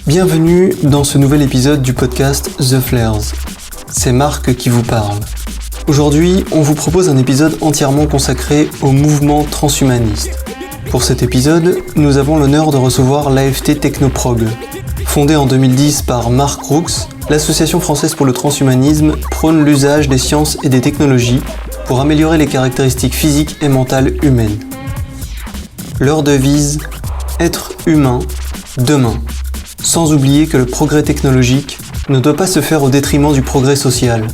Bienvenue dans ce nouvel épisode du podcast The Flares. C'est Marc qui vous parle. Aujourd'hui, on vous propose un épisode entièrement consacré au mouvement transhumaniste. Pour cet épisode, nous avons l'honneur de recevoir l'AFT Technoprog. Fondée en 2010 par Marc Roux, l'Association française pour le transhumanisme prône l'usage des sciences et des technologies pour améliorer les caractéristiques physiques et mentales humaines. Leur devise, être humain, demain. Sans oublier que le progrès technologique ne doit pas se faire au détriment du progrès social.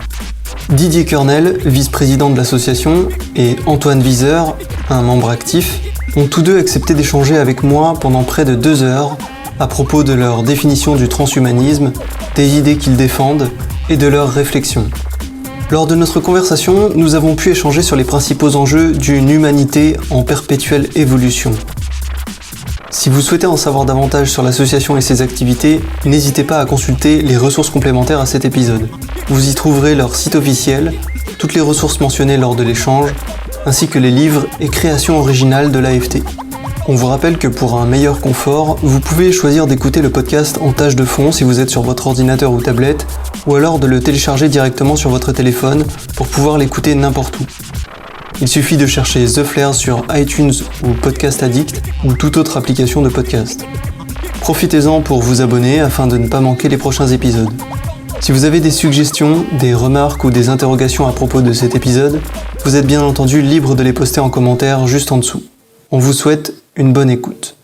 Didier Kernel, vice-président de l'association, et Antoine Wieser, un membre actif, ont tous deux accepté d'échanger avec moi pendant près de 2 heures à propos de leur définition du transhumanisme, des idées qu'ils défendent et de leurs réflexions. Lors de notre conversation, nous avons pu échanger sur les principaux enjeux d'une humanité en perpétuelle évolution. Si vous souhaitez en savoir davantage sur l'association et ses activités, n'hésitez pas à consulter les ressources complémentaires à cet épisode. Vous y trouverez leur site officiel, toutes les ressources mentionnées lors de l'échange, ainsi que les livres et créations originales de l'AFT. On vous rappelle que pour un meilleur confort, vous pouvez choisir d'écouter le podcast en tâche de fond si vous êtes sur votre ordinateur ou tablette, ou alors de le télécharger directement sur votre téléphone pour pouvoir l'écouter n'importe où. Il suffit de chercher The Flares sur iTunes ou Podcast Addict ou toute autre application de podcast. Profitez-en pour vous abonner afin de ne pas manquer les prochains épisodes. Si vous avez des suggestions, des remarques ou des interrogations à propos de cet épisode, vous êtes bien entendu libre de les poster en commentaire juste en dessous. On vous souhaite une bonne écoute.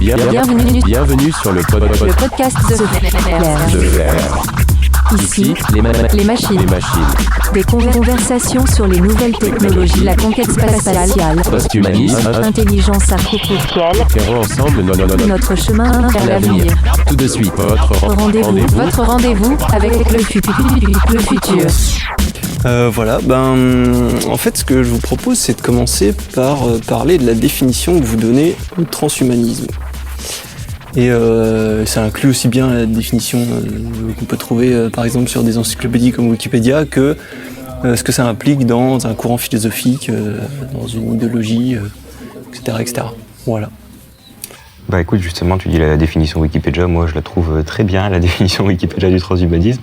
Bienvenue sur le podcast The Flares. Ici, les machines. Des conversations sur les nouvelles technologies, la conquête spatiale, Posthumanisme, intelligence artificielle, ferons ensemble notre chemin vers l'avenir. Tout de suite, votre rendez-vous avec le futur. En fait, ce que je vous propose, c'est de commencer par parler de la définition que vous donnez au transhumanisme. Et ça inclut aussi bien la définition qu'on peut trouver par exemple sur des encyclopédies comme Wikipédia que ce que ça implique dans un courant philosophique, dans une idéologie, etc. Voilà. Bah écoute, justement, tu dis la définition Wikipédia, moi je la trouve très bien, la définition Wikipédia du transhumanisme.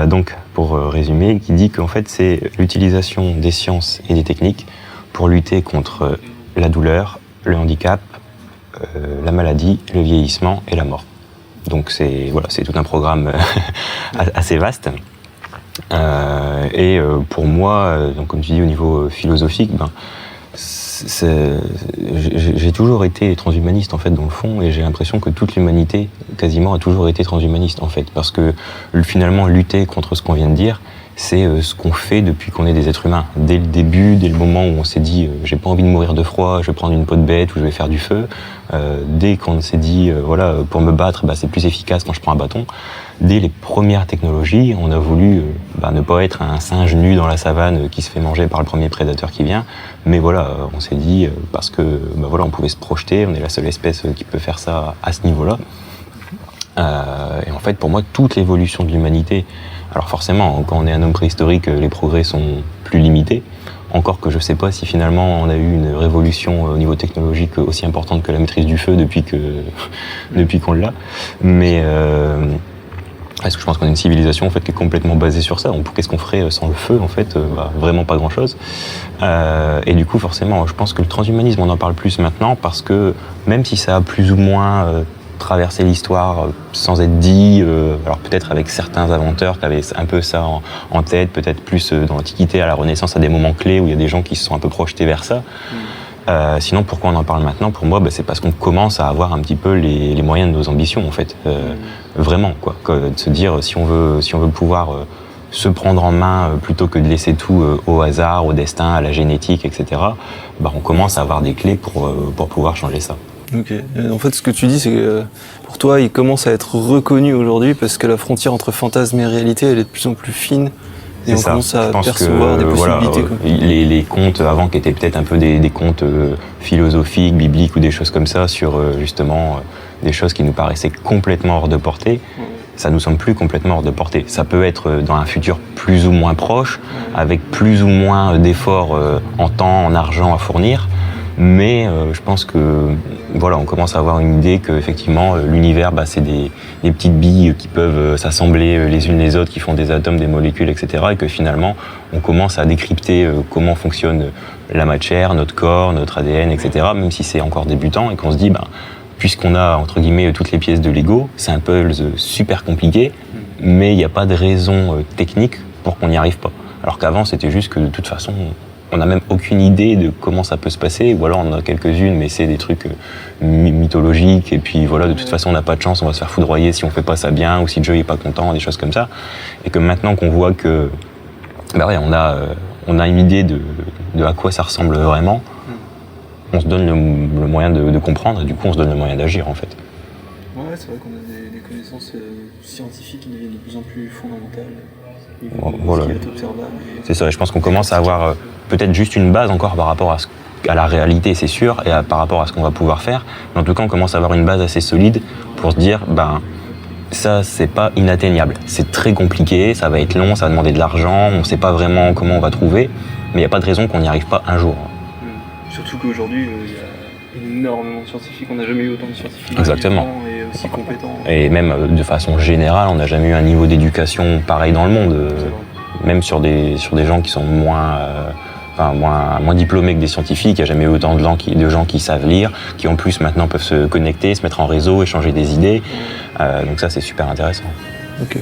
Donc, pour résumer, qui dit qu'en fait c'est l'utilisation des sciences et des techniques pour lutter contre la douleur, le handicap, la maladie, le vieillissement et la mort. Donc c'est tout un programme assez vaste. Pour moi, donc comme tu dis au niveau philosophique, j'ai toujours été transhumaniste en fait dans le fond, et j'ai l'impression que toute l'humanité quasiment a toujours été transhumaniste en fait, parce que finalement lutter contre ce qu'on vient de dire, c'est ce qu'on fait depuis qu'on est des êtres humains. Dès le début, dès le moment où on s'est dit j'ai pas envie de mourir de froid, je vais prendre une peau de bête ou je vais faire du feu, dès qu'on s'est dit pour me battre, c'est plus efficace quand je prends un bâton, dès les premières technologies, on a voulu ne pas être un singe nu dans la savane qui se fait manger par le premier prédateur qui vient, mais on s'est dit parce que on pouvait se projeter, on est la seule espèce qui peut faire ça à ce niveau-là. Et en fait, pour moi, toute l'évolution de l'humanité, alors forcément, quand on est un homme préhistorique, les progrès sont plus limités. Encore que je ne sais pas si finalement on a eu une révolution au niveau technologique aussi importante que la maîtrise du feu depuis qu'on l'a. Mais est-ce que je pense qu'on a une civilisation en fait qui est complètement basée sur ça. Qu'est-ce qu'on ferait sans le feu en fait vraiment pas grand-chose. Et du coup, forcément, je pense que le transhumanisme, on en parle plus maintenant parce que même si ça a plus ou moins traverser l'histoire sans être dit, alors peut-être avec certains inventeurs qui avaient un peu ça en tête, peut-être plus dans l'Antiquité, à la Renaissance, à des moments clés où il y a des gens qui se sont un peu projetés vers ça. Sinon, pourquoi on en parle maintenant? Pour moi, c'est parce qu'on commence à avoir un petit peu les moyens de nos ambitions, en fait. Vraiment, quoi. De se dire, si on veut pouvoir se prendre en main plutôt que de laisser tout au hasard, au destin, à la génétique, etc., on commence à avoir des clés pour pouvoir changer ça. Ok. En fait, ce que tu dis, c'est que pour toi, il commence à être reconnu aujourd'hui parce que la frontière entre fantasme et réalité, elle est de plus en plus fine. Et on commence à percevoir des possibilités. Les contes avant qui étaient peut-être un peu des contes philosophiques, bibliques ou des choses comme ça sur justement des choses qui nous paraissaient complètement hors de portée, ça nous semble plus complètement hors de portée. Ça peut être dans un futur plus ou moins proche, avec plus ou moins d'efforts en temps, en argent à fournir. Mais je pense que voilà, on commence à avoir une idée que effectivement l'univers, c'est des petites billes qui peuvent s'assembler les unes les autres, qui font des atomes, des molécules, etc. Et que finalement, on commence à décrypter comment fonctionne la matière, notre corps, notre ADN, etc. Même si c'est encore débutant et qu'on se dit, puisqu'on a entre guillemets toutes les pièces de Lego, c'est un puzzle super compliqué, mais il n'y a pas de raison technique pour qu'on n'y arrive pas. Alors qu'avant, c'était juste que de toute façon, on n'a même aucune idée de comment ça peut se passer, ou alors on en a quelques-unes, mais c'est des trucs mythologiques, et puis voilà, de toute façon on n'a pas de chance, on va se faire foudroyer si on fait pas ça bien, ou si le jeu est pas content, des choses comme ça. Et que maintenant qu'on voit que, on a une idée de à quoi ça ressemble vraiment, on se donne le moyen de comprendre, et du coup on se donne le moyen d'agir en fait. Ouais, c'est vrai qu'on a des connaissances scientifiques qui deviennent de plus en plus fondamentales. Voilà. C'est ça, et je pense qu'on commence à avoir peut-être juste une base encore par rapport à la réalité, c'est sûr, et par rapport à ce qu'on va pouvoir faire. Mais en tout cas, on commence à avoir une base assez solide pour se dire, ça, c'est pas inatteignable. C'est très compliqué, ça va être long, ça va demander de l'argent, on sait pas vraiment comment on va trouver, mais il n'y a pas de raison qu'on n'y arrive pas un jour. Surtout qu'aujourd'hui, il y a énormément de scientifiques, on n'a jamais eu autant de scientifiques. Exactement. Et aussi compétents. Et même de façon générale, on n'a jamais eu un niveau d'éducation pareil dans le monde. Même sur des gens qui sont moins diplômés que des scientifiques, il n'y a jamais eu autant de gens qui savent lire, qui en plus maintenant peuvent se connecter, se mettre en réseau, échanger des idées. Donc ça, c'est super intéressant. Okay.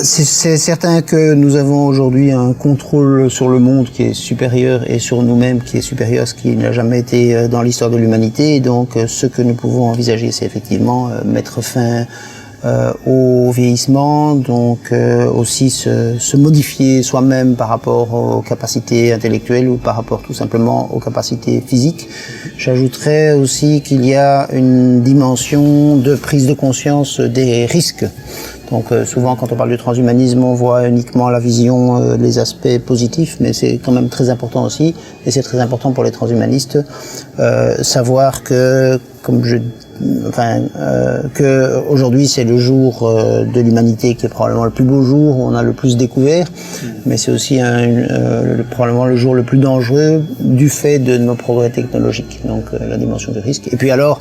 C'est certain que nous avons aujourd'hui un contrôle sur le monde qui est supérieur et sur nous-mêmes qui est supérieur à ce qui n'a jamais été dans l'histoire de l'humanité. Donc ce que nous pouvons envisager, c'est effectivement mettre fin au vieillissement, donc aussi se modifier soi-même par rapport aux capacités intellectuelles ou par rapport tout simplement aux capacités physiques. J'ajouterais aussi qu'il y a une dimension de prise de conscience des risques. Donc souvent quand on parle du transhumanisme, on voit uniquement la vision, les aspects positifs, mais c'est quand même très important aussi, et c'est très important pour les transhumanistes, savoir que, que aujourd'hui c'est le jour de l'humanité qui est probablement le plus beau jour où on a le plus découvert, mais c'est aussi probablement le jour le plus dangereux du fait de nos progrès technologiques, donc la dimension du risque. Et puis alors,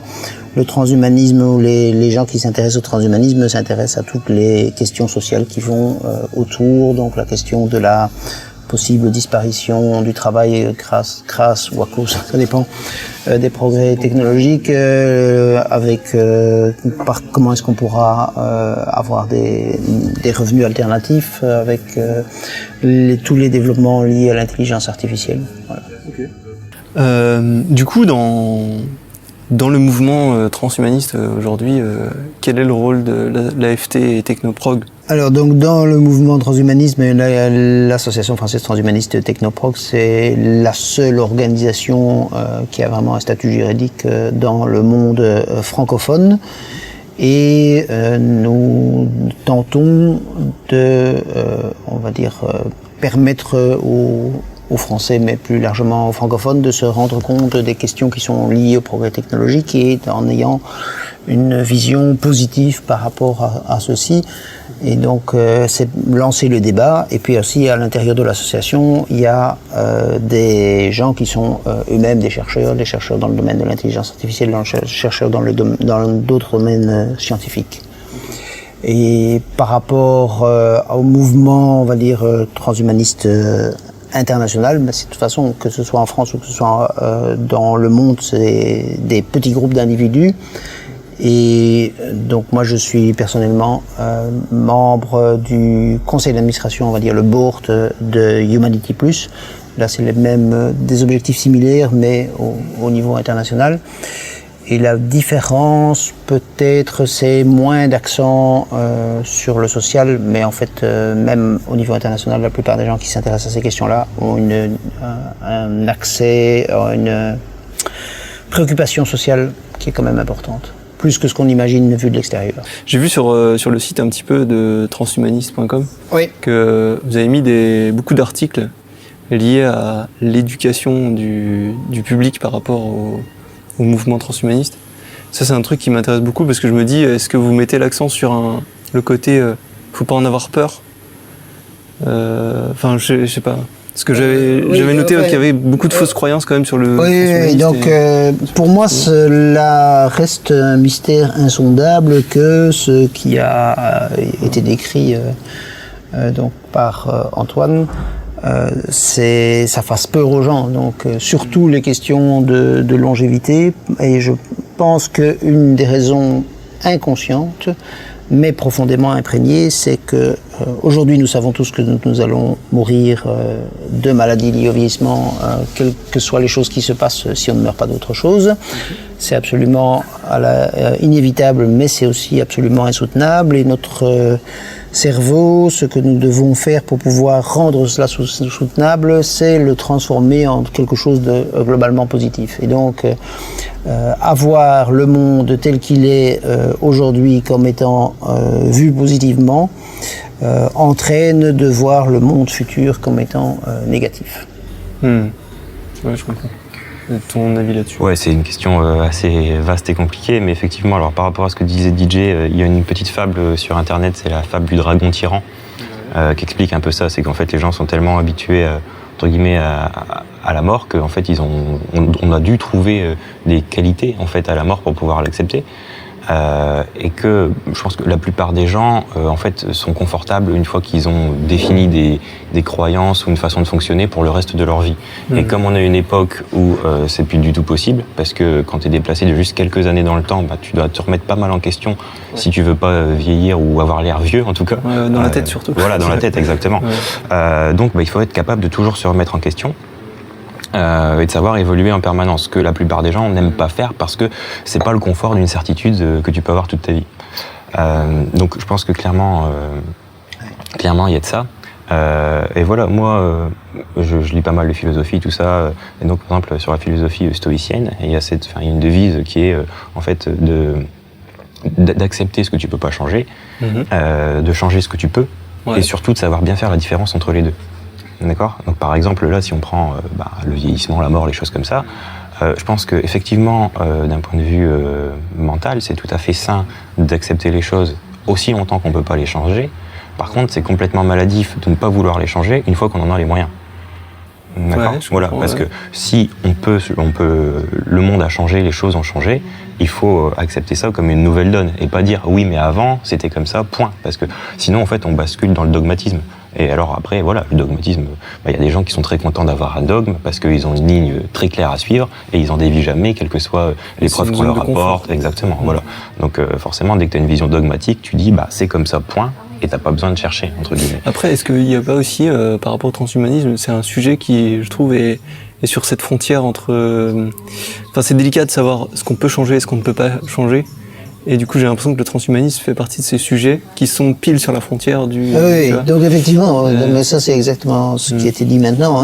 le transhumanisme ou les gens qui s'intéressent au transhumanisme s'intéressent à toutes les questions sociales qui vont autour, donc la question de la possible disparition du travail grâce ou à cause, ça dépend, des progrès technologiques, comment est-ce qu'on pourra avoir des revenus alternatifs avec tous les développements liés à l'intelligence artificielle. Voilà. Okay. Du coup, dans le mouvement transhumaniste aujourd'hui, quel est le rôle de l'AFT et Technoprog ? Alors donc dans le mouvement transhumanisme, l'association française transhumaniste Technoprog, c'est la seule organisation qui a vraiment un statut juridique dans le monde francophone. Et nous tentons de, permettre aux Français, mais plus largement aux francophones, de se rendre compte des questions qui sont liées au progrès technologique et en ayant une vision positive par rapport à ceci. Et donc, c'est lancer le débat. Et puis aussi, à l'intérieur de l'association, il y a des gens qui sont eux-mêmes des chercheurs dans le domaine de l'intelligence artificielle, des chercheurs dans d'autres domaines scientifiques. Et par rapport au mouvement, on va dire, transhumaniste international, mais de toute façon, que ce soit en France ou que ce soit dans le monde, c'est des petits groupes d'individus. Et donc moi je suis personnellement membre du conseil d'administration, on va dire le board de Humanity Plus. Là c'est les mêmes, des objectifs similaires mais au niveau international. Et la différence peut-être c'est moins d'accent sur le social, mais en fait même au niveau international la plupart des gens qui s'intéressent à ces questions-là ont un accès, une préoccupation sociale qui est quand même importante. Plus que ce qu'on imagine vu de l'extérieur. J'ai vu sur le site un petit peu de transhumaniste.com que vous avez mis beaucoup d'articles liés à l'éducation du public par rapport au mouvement transhumaniste. Ça, c'est un truc qui m'intéresse beaucoup parce que je me dis, est-ce que vous mettez l'accent sur le côté faut pas en avoir peur ? Je sais pas. Parce que j'avais noté qu'il y avait beaucoup de fausses croyances quand même sur le Oui, donc pour moi, cela reste un mystère insondable que ce qui a été décrit donc par Antoine, ça fasse peur aux gens. Donc surtout les questions de longévité. Et je pense qu'une des raisons inconscientes, mais profondément imprégnées, c'est que aujourd'hui nous savons tous que nous allons mourir de maladies liées au vieillissement, quelles que soient les choses qui se passent si on ne meurt pas d'autre chose. C'est absolument inévitable, mais c'est aussi absolument insoutenable. Et notre cerveau, ce que nous devons faire pour pouvoir rendre cela soutenable, c'est le transformer en quelque chose de globalement positif. Et donc, avoir le monde tel qu'il est aujourd'hui comme étant vu positivement entraîne de voir le monde futur comme étant négatif. Ouais, je comprends. Ton avis là-dessus? Ouais, c'est une question assez vaste et compliquée, mais effectivement, alors par rapport à ce que disait DJ, il y a une petite fable sur Internet, c'est la fable du dragon tyran, qui explique un peu ça. C'est qu'en fait, les gens sont tellement habitués, entre guillemets, à la mort qu'en fait, on a dû trouver des qualités en fait à la mort pour pouvoir l'accepter. Et que je pense que la plupart des gens en fait sont confortables une fois qu'ils ont défini des croyances ou une façon de fonctionner pour le reste de leur vie. Et comme on a une époque où c'est plus du tout possible, parce que quand tu es déplacé de juste quelques années dans le temps, tu dois te remettre pas mal en question si tu veux pas vieillir ou avoir l'air vieux en tout cas. Dans la tête surtout. Voilà, dans la tête exactement. Donc il faut être capable de toujours se remettre en question. Et de savoir évoluer en permanence, ce que la plupart des gens n'aiment pas faire parce que c'est pas le confort d'une certitude que tu peux avoir toute ta vie. Donc je pense que clairement il y a de ça. Et voilà, moi je lis pas mal de philosophie, tout ça, et donc par exemple sur la philosophie stoïcienne, il y a une devise qui est en fait d'accepter ce que tu peux pas changer, de changer ce que tu peux, et surtout de savoir bien faire la différence entre les deux. D'accord ? Donc par exemple là, si on prend le vieillissement, la mort, les choses comme ça, je pense que effectivement, d'un point de vue mental, c'est tout à fait sain d'accepter les choses aussi longtemps qu'on peut pas les changer. Par contre, c'est complètement maladif de ne pas vouloir les changer une fois qu'on en a les moyens. D'accord ? Voilà, parce que si le monde a changé, les choses ont changé, il faut accepter ça comme une nouvelle donne et pas dire oui mais avant c'était comme ça, point. Parce que sinon en fait on bascule dans le dogmatisme. Et alors après voilà, le dogmatisme, il y a des gens qui sont très contents d'avoir un dogme parce qu'ils ont une ligne très claire à suivre et ils en dévient jamais, quelles que soient les preuves qu'on leur apporte. Exactement, voilà. Donc forcément dès que tu as une vision dogmatique, tu dis c'est comme ça, point. Et t'as pas besoin de chercher, entre guillemets. Après, est-ce qu'il n'y a pas aussi, par rapport au transhumanisme, c'est un sujet qui, je trouve, est sur cette frontière entre... c'est délicat de savoir ce qu'on peut changer et ce qu'on ne peut pas changer. Et du coup, j'ai l'impression que le transhumanisme fait partie de ces sujets qui sont pile sur la frontière du... Oui, donc effectivement, mais ça c'est exactement ce qui a été dit maintenant.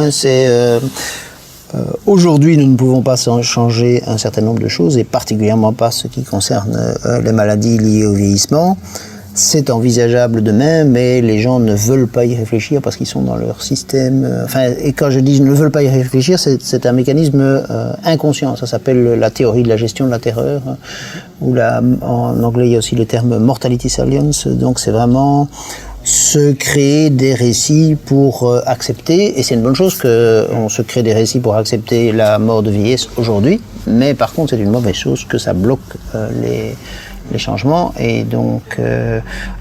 Aujourd'hui, nous ne pouvons pas changer un certain nombre de choses, et particulièrement pas ce qui concerne les maladies liées au vieillissement. C'est envisageable demain, mais les gens ne veulent pas y réfléchir parce qu'ils sont dans leur système. Et quand je dis ne veulent pas y réfléchir, c'est un mécanisme inconscient. Ça s'appelle la théorie de la gestion de la terreur, ou en anglais il y a aussi le terme mortality salience. Donc c'est vraiment se créer des récits pour accepter, et c'est une bonne chose qu'on se crée des récits pour accepter la mort de vieillesse aujourd'hui, mais par contre c'est une mauvaise chose que ça bloque les changements. Et donc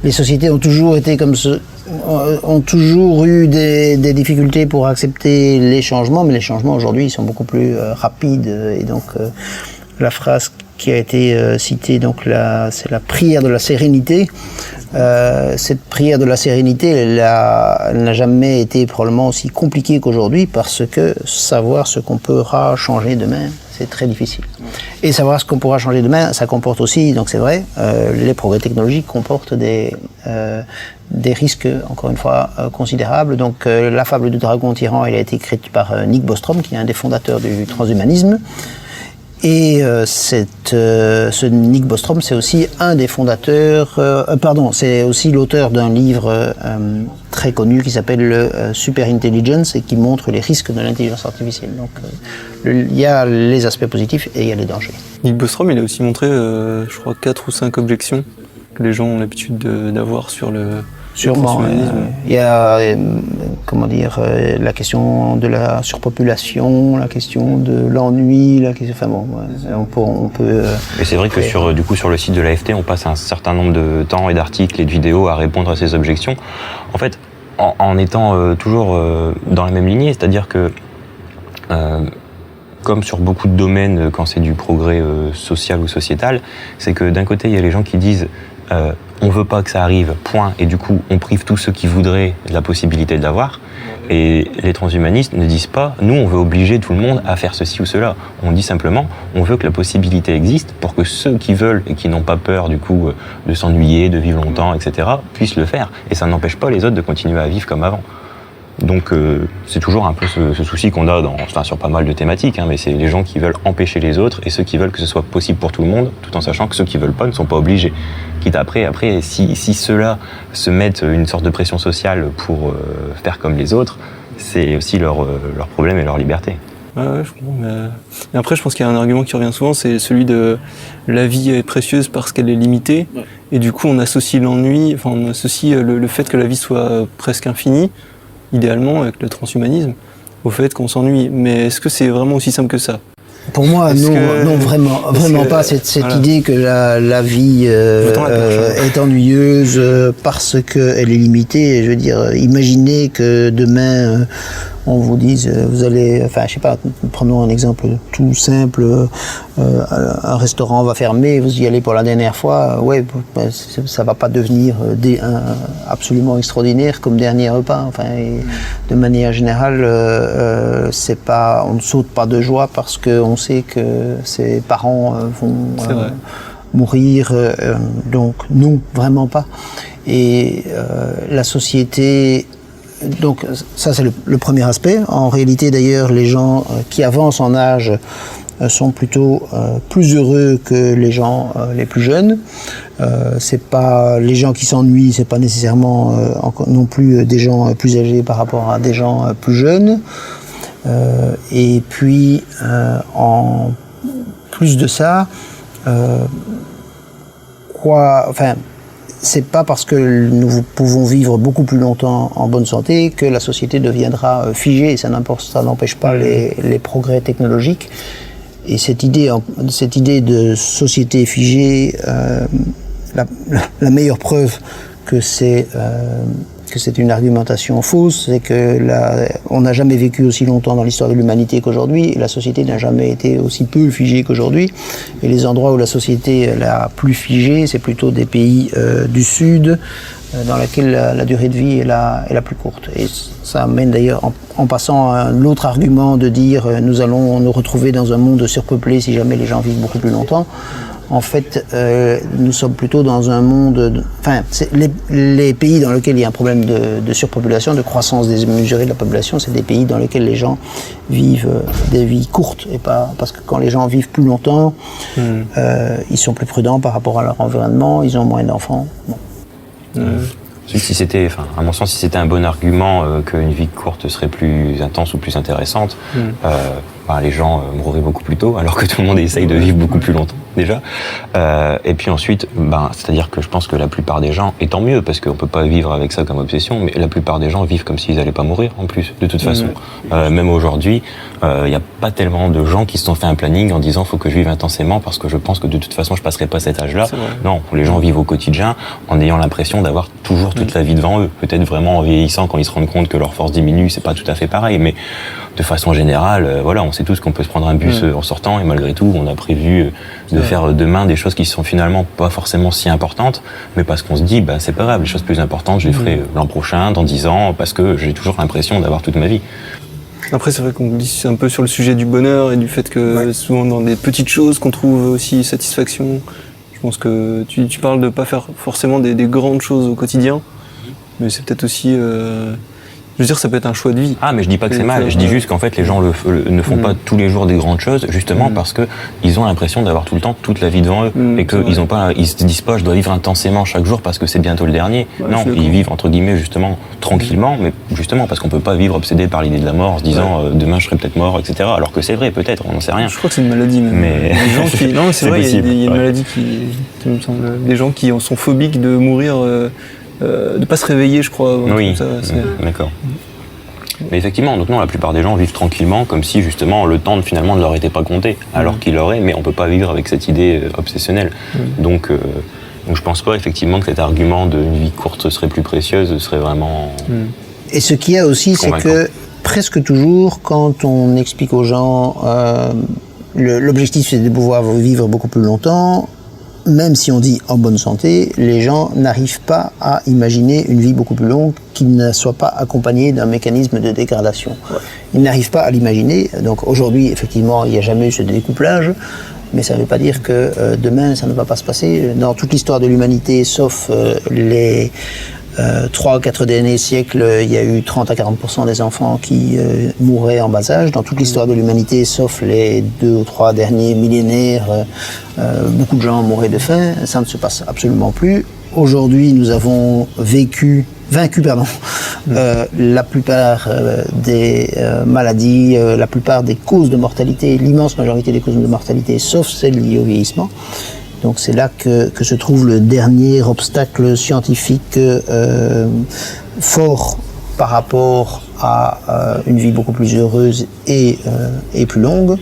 les sociétés ont toujours été comme ont toujours eu des difficultés pour accepter les changements, mais les changements aujourd'hui ils sont beaucoup plus rapides, et donc la phrase qui a été citée, donc c'est la prière de la sérénité. Cette prière de la sérénité, elle n'a jamais été probablement aussi compliquée qu'aujourd'hui, parce que savoir ce qu'on pourra changer demain, c'est très difficile. Et savoir ce qu'on pourra changer demain, ça comporte aussi, donc c'est vrai, les progrès technologiques comportent des risques, encore une fois, considérables. Donc la fable du dragon tyran, elle a été écrite par Nick Bostrom, qui est un des fondateurs du transhumanisme. Et ce Nick Bostrom, c'est aussi un des fondateurs, c'est aussi l'auteur d'un livre très connu qui s'appelle le Super Intelligence, et qui montre les risques de l'intelligence artificielle. Donc il y a les aspects positifs et il y a les dangers. Nick Bostrom, il a aussi montré, je crois, 4 ou 5 objections que les gens ont l'habitude d'avoir sur Sûrement. Il y a, la question de la surpopulation, la question de l'ennui, la question. Enfin bon, on peut. Et c'est vrai que sur le site de l'AFT, on passe un certain nombre de temps et d'articles et de vidéos à répondre à ces objections. En fait, en étant toujours dans la même lignée, c'est-à-dire que comme sur beaucoup de domaines, quand c'est du progrès social ou sociétal, c'est que d'un côté, il y a les gens qui disent on veut pas que ça arrive, point, et du coup, on prive tous ceux qui voudraient de la possibilité de l'avoir. Et les transhumanistes ne disent pas nous, on veut obliger tout le monde à faire ceci ou cela. On dit simplement on veut que la possibilité existe pour que ceux qui veulent et qui n'ont pas peur du coup de s'ennuyer, de vivre longtemps, etc., puissent le faire. Et ça n'empêche pas les autres de continuer à vivre comme avant. Donc c'est toujours un peu ce souci qu'on a sur pas mal de thématiques, mais c'est les gens qui veulent empêcher les autres et ceux qui veulent que ce soit possible pour tout le monde, tout en sachant que ceux qui veulent pas ne sont pas obligés. Quitte après si ceux-là se mettent une sorte de pression sociale pour faire comme les autres, c'est aussi leur problème et leur liberté. Ouais, je comprends. Mais après, je pense qu'il y a un argument qui revient souvent, c'est celui de la vie est précieuse parce qu'elle est limitée, et du coup on associe l'ennui, on associe le fait que la vie soit presque infinie, idéalement avec le transhumanisme, au fait qu'on s'ennuie. Mais est-ce que c'est vraiment aussi simple que ça ? Pour moi, non, vraiment pas. Cette idée que la vie est ennuyeuse parce qu'elle est limitée. Je veux dire, imaginez que demain on vous dise, vous allez, je sais pas, prenons un exemple tout simple, un restaurant va fermer, vous y allez pour la dernière fois, ça va pas devenir absolument extraordinaire comme dernier repas. De manière générale, on ne saute pas de joie parce qu'on sait que ses parents vont mourir, donc non, vraiment pas. Et la société. Donc ça c'est le premier aspect. En réalité d'ailleurs les gens qui avancent en âge sont plutôt plus heureux que les gens les plus jeunes. C'est pas les gens qui s'ennuient, c'est pas nécessairement non plus des gens plus âgés par rapport à des gens plus jeunes. Et puis en plus de ça, c'est pas parce que nous pouvons vivre beaucoup plus longtemps en bonne santé que la société deviendra figée. Ça n'empêche pas les progrès technologiques. Et cette idée de société figée, la meilleure preuve que c'est une argumentation fausse, c'est que on n'a jamais vécu aussi longtemps dans l'histoire de l'humanité qu'aujourd'hui, et la société n'a jamais été aussi peu figée qu'aujourd'hui. Et les endroits où la société est la plus figée, c'est plutôt des pays du Sud, dans lesquels la durée de vie est la plus courte. Et ça amène d'ailleurs, en passant à l'autre argument de dire nous allons nous retrouver dans un monde surpeuplé si jamais les gens vivent beaucoup plus longtemps. En fait, nous sommes plutôt dans un monde... les pays dans lesquels il y a un problème de surpopulation, de croissance démesurée de la population, c'est des pays dans lesquels les gens vivent des vies courtes. Et pas parce que quand les gens vivent plus longtemps, ils sont plus prudents par rapport à leur environnement, ils ont moins d'enfants. Bon. Si c'était, à mon sens, si c'était un bon argument qu'une vie courte serait plus intense ou plus intéressante, les gens mourraient beaucoup plus tôt, alors que tout le monde essaye de vivre beaucoup plus longtemps déjà. Et puis ensuite, c'est-à-dire que je pense que la plupart des gens, et tant mieux, parce qu'on peut pas vivre avec ça comme obsession, mais la plupart des gens vivent comme s'ils allaient pas mourir en plus, de toute façon. Même aujourd'hui, il n'y a pas tellement de gens qui se sont fait un planning en disant faut que je vive intensément parce que je pense que de toute façon je passerai pas cet âge-là. Non, les gens vivent au quotidien en ayant l'impression d'avoir toujours toute la vie devant eux. Peut-être vraiment en vieillissant quand ils se rendent compte que leur force diminue, c'est pas tout à fait pareil, mais de façon générale, on sait tous qu'on peut se prendre un bus en sortant et malgré tout, on a prévu de faire demain des choses qui sont finalement pas forcément si importantes, mais parce qu'on se dit, c'est pas grave, les choses plus importantes, je les ferai l'an prochain, dans 10 ans, parce que j'ai toujours l'impression d'avoir toute ma vie. Après, c'est vrai qu'on dit un peu sur le sujet du bonheur et du fait que souvent dans des petites choses qu'on trouve aussi satisfaction. Je pense que tu parles de pas faire forcément des grandes choses au quotidien, mais c'est peut-être aussi... Je veux dire, ça peut être un choix de vie. Ah, mais je dis pas que c'est mal. Je dis juste qu'en fait, les gens ne font pas tous les jours des grandes choses, justement parce que ils ont l'impression d'avoir tout le temps toute la vie devant eux et que ils se disent pas, je dois vivre intensément chaque jour parce que c'est bientôt le dernier. Non, ils vivent entre guillemets justement tranquillement, mais justement parce qu'on peut pas vivre obsédé par l'idée de la mort, en se disant demain je serai peut-être mort, etc. Alors que c'est vrai, peut-être, on n'en sait rien. Je crois que c'est une maladie même. Mais les gens qui... Non, c'est vrai, il y a une maladie qui me semble. Des gens qui sont phobiques de mourir. de pas se réveiller, je crois. Oui, comme ça, d'accord. Mais effectivement, donc non, la plupart des gens vivent tranquillement, comme si justement le temps finalement ne leur était pas compté, alors qu'il l'aurait, mais on peut pas vivre avec cette idée obsessionnelle. Donc je pense pas effectivement que cet argument d'une vie courte serait plus précieuse serait vraiment. Et ce qu'il y a aussi, c'est que presque toujours, quand on explique aux gens l'objectif c'est de pouvoir vivre beaucoup plus longtemps, même si on dit en bonne santé, les gens n'arrivent pas à imaginer une vie beaucoup plus longue qui ne soit pas accompagnée d'un mécanisme de dégradation. Ils n'arrivent pas à l'imaginer. Donc aujourd'hui, effectivement, il n'y a jamais eu ce découplage, mais ça ne veut pas dire que demain, ça ne va pas se passer. Dans toute l'histoire de l'humanité, sauf les 3 ou 4 derniers siècles, il y a eu 30 à 40% des enfants qui mouraient en bas âge. Dans toute l'histoire de l'humanité, sauf les 2 ou 3 derniers millénaires, beaucoup de gens mouraient de faim. Ça ne se passe absolument plus. Aujourd'hui, nous avons vaincu la plupart des maladies, la plupart des causes de mortalité, l'immense majorité des causes de mortalité, sauf celles liées au vieillissement. Donc c'est là que se trouve le dernier obstacle scientifique fort par rapport à une vie beaucoup plus heureuse et plus longue.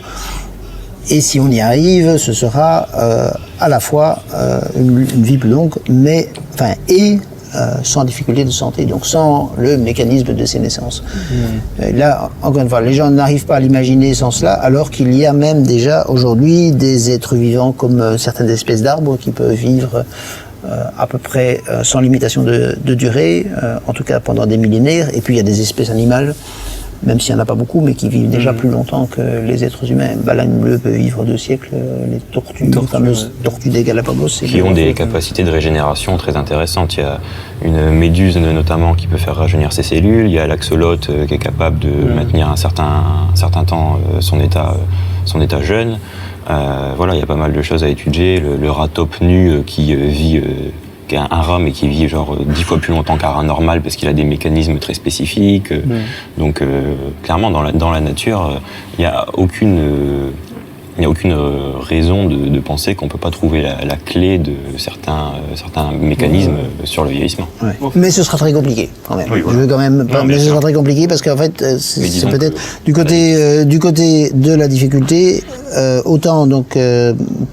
Et si on y arrive, ce sera à la fois une vie plus longue, mais sans difficulté de santé, donc sans le mécanisme de sénescence. Là, encore une fois, les gens n'arrivent pas à l'imaginer sans cela, alors qu'il y a même déjà aujourd'hui des êtres vivants comme certaines espèces d'arbres qui peuvent vivre à peu près sans limitation de durée, en tout cas pendant des millénaires, et puis il y a des espèces animales, même s'il n'y en a pas beaucoup, mais qui vivent déjà plus longtemps que les êtres humains. Baleine bleue peut vivre 2 siècles, les tortues, les fameuses tortues des Galapagos. Qui ont des capacités de régénération très intéressantes. Il y a une méduse notamment qui peut faire rajeunir ses cellules, il y a l'axolote qui est capable de maintenir un certain temps son état jeune. Voilà, il y a pas mal de choses à étudier. Le rat taupe nu qui vit... qui est un rat mais qui vit genre 10 fois plus longtemps qu'un rat normal parce qu'il a des mécanismes très spécifiques. Donc clairement dans la nature, il n'y a aucune raison de penser qu'on ne peut pas trouver la clé de certains mécanismes sur le vieillissement. Ouais. Mais ce sera très compliqué quand même. Oui, voilà. Je veux quand même pas, mais ce sera très compliqué parce qu'en fait, c'est peut-être du côté de la difficulté, autant donc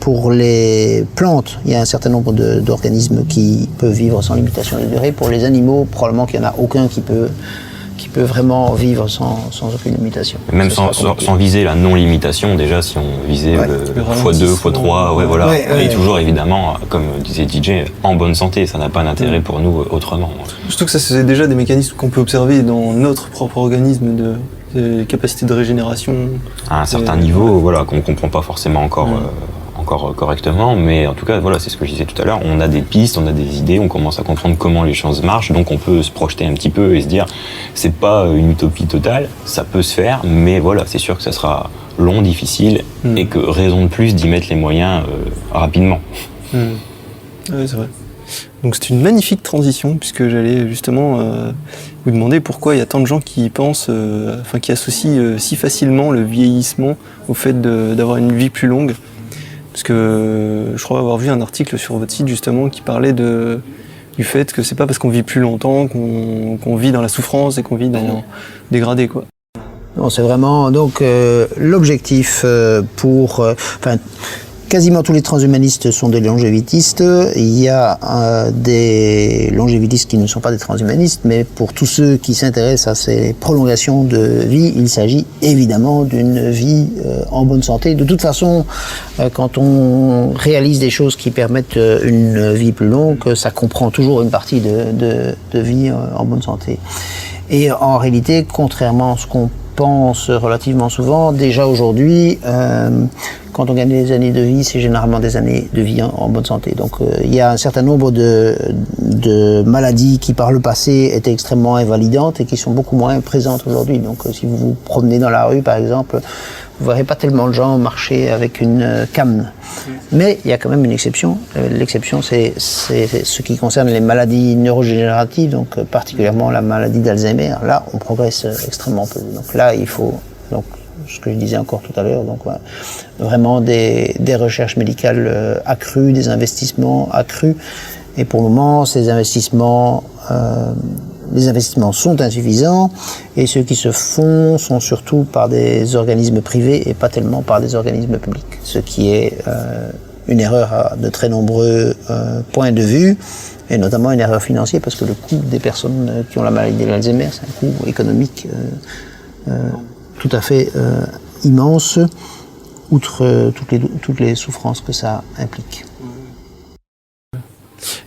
pour les plantes, il y a un certain nombre d'organismes qui peuvent vivre sans limitation de durée. Pour les animaux, probablement qu'il n'y en a aucun qui peut vraiment vivre sans aucune limitation. Même sans viser la non-limitation, déjà, si on visait x2, x3, et toujours évidemment, comme disait DJ, en bonne santé, ça n'a pas d'intérêt pour nous autrement. Surtout que ça, c'est déjà des mécanismes qu'on peut observer dans notre propre organisme de capacité de régénération. À un certain niveau, voilà, qu'on ne comprend pas forcément encore correctement, mais en tout cas, voilà, c'est ce que je disais tout à l'heure, on a des pistes, on a des idées, on commence à comprendre comment les choses marchent, donc on peut se projeter un petit peu et se dire, c'est pas une utopie totale, ça peut se faire, mais voilà, c'est sûr que ça sera long, difficile, et que raison de plus d'y mettre les moyens rapidement. Oui, c'est vrai. Donc c'est une magnifique transition, puisque j'allais justement vous demander pourquoi il y a tant de gens qui pensent, qui associent si facilement le vieillissement au fait d'avoir une vie plus longue. Parce que je crois avoir vu un article sur votre site justement qui parlait du fait que c'est pas parce qu'on vit plus longtemps qu'on vit dans la souffrance et qu'on vit dans dégradé, quoi. Non, c'est vraiment donc l'objectif quasiment tous les transhumanistes sont des longévitistes. Il y a des longévitistes qui ne sont pas des transhumanistes, mais pour tous ceux qui s'intéressent à ces prolongations de vie, il s'agit évidemment d'une vie en bonne santé. De toute façon, quand on réalise des choses qui permettent une vie plus longue, ça comprend toujours une partie de vie en bonne santé. Et en réalité, contrairement à ce qu'on pense relativement souvent, déjà aujourd'hui, quand on gagne des années de vie, c'est généralement des années de vie en bonne santé. Donc il y a un certain nombre de maladies qui par le passé étaient extrêmement invalidantes et qui sont beaucoup moins présentes aujourd'hui. Donc si vous vous promenez dans la rue par exemple, vous ne verrez pas tellement de gens marcher avec une canne. Mais il y a quand même une exception. L'exception, c'est ce qui concerne les maladies neurodégénératives, donc particulièrement la maladie d'Alzheimer. Là, on progresse extrêmement peu. Donc là, il faut, donc, ce que je disais encore tout à l'heure, donc vraiment des recherches médicales accrues, des investissements accrus. Et pour le moment, les investissements sont insuffisants, et ceux qui se font sont surtout par des organismes privés et pas tellement par des organismes publics, ce qui est une erreur à de très nombreux points de vue, et notamment une erreur financière, parce que le coût des personnes qui ont la maladie d'Alzheimer, c'est un coût économique tout à fait immense, outre toutes les souffrances que ça implique.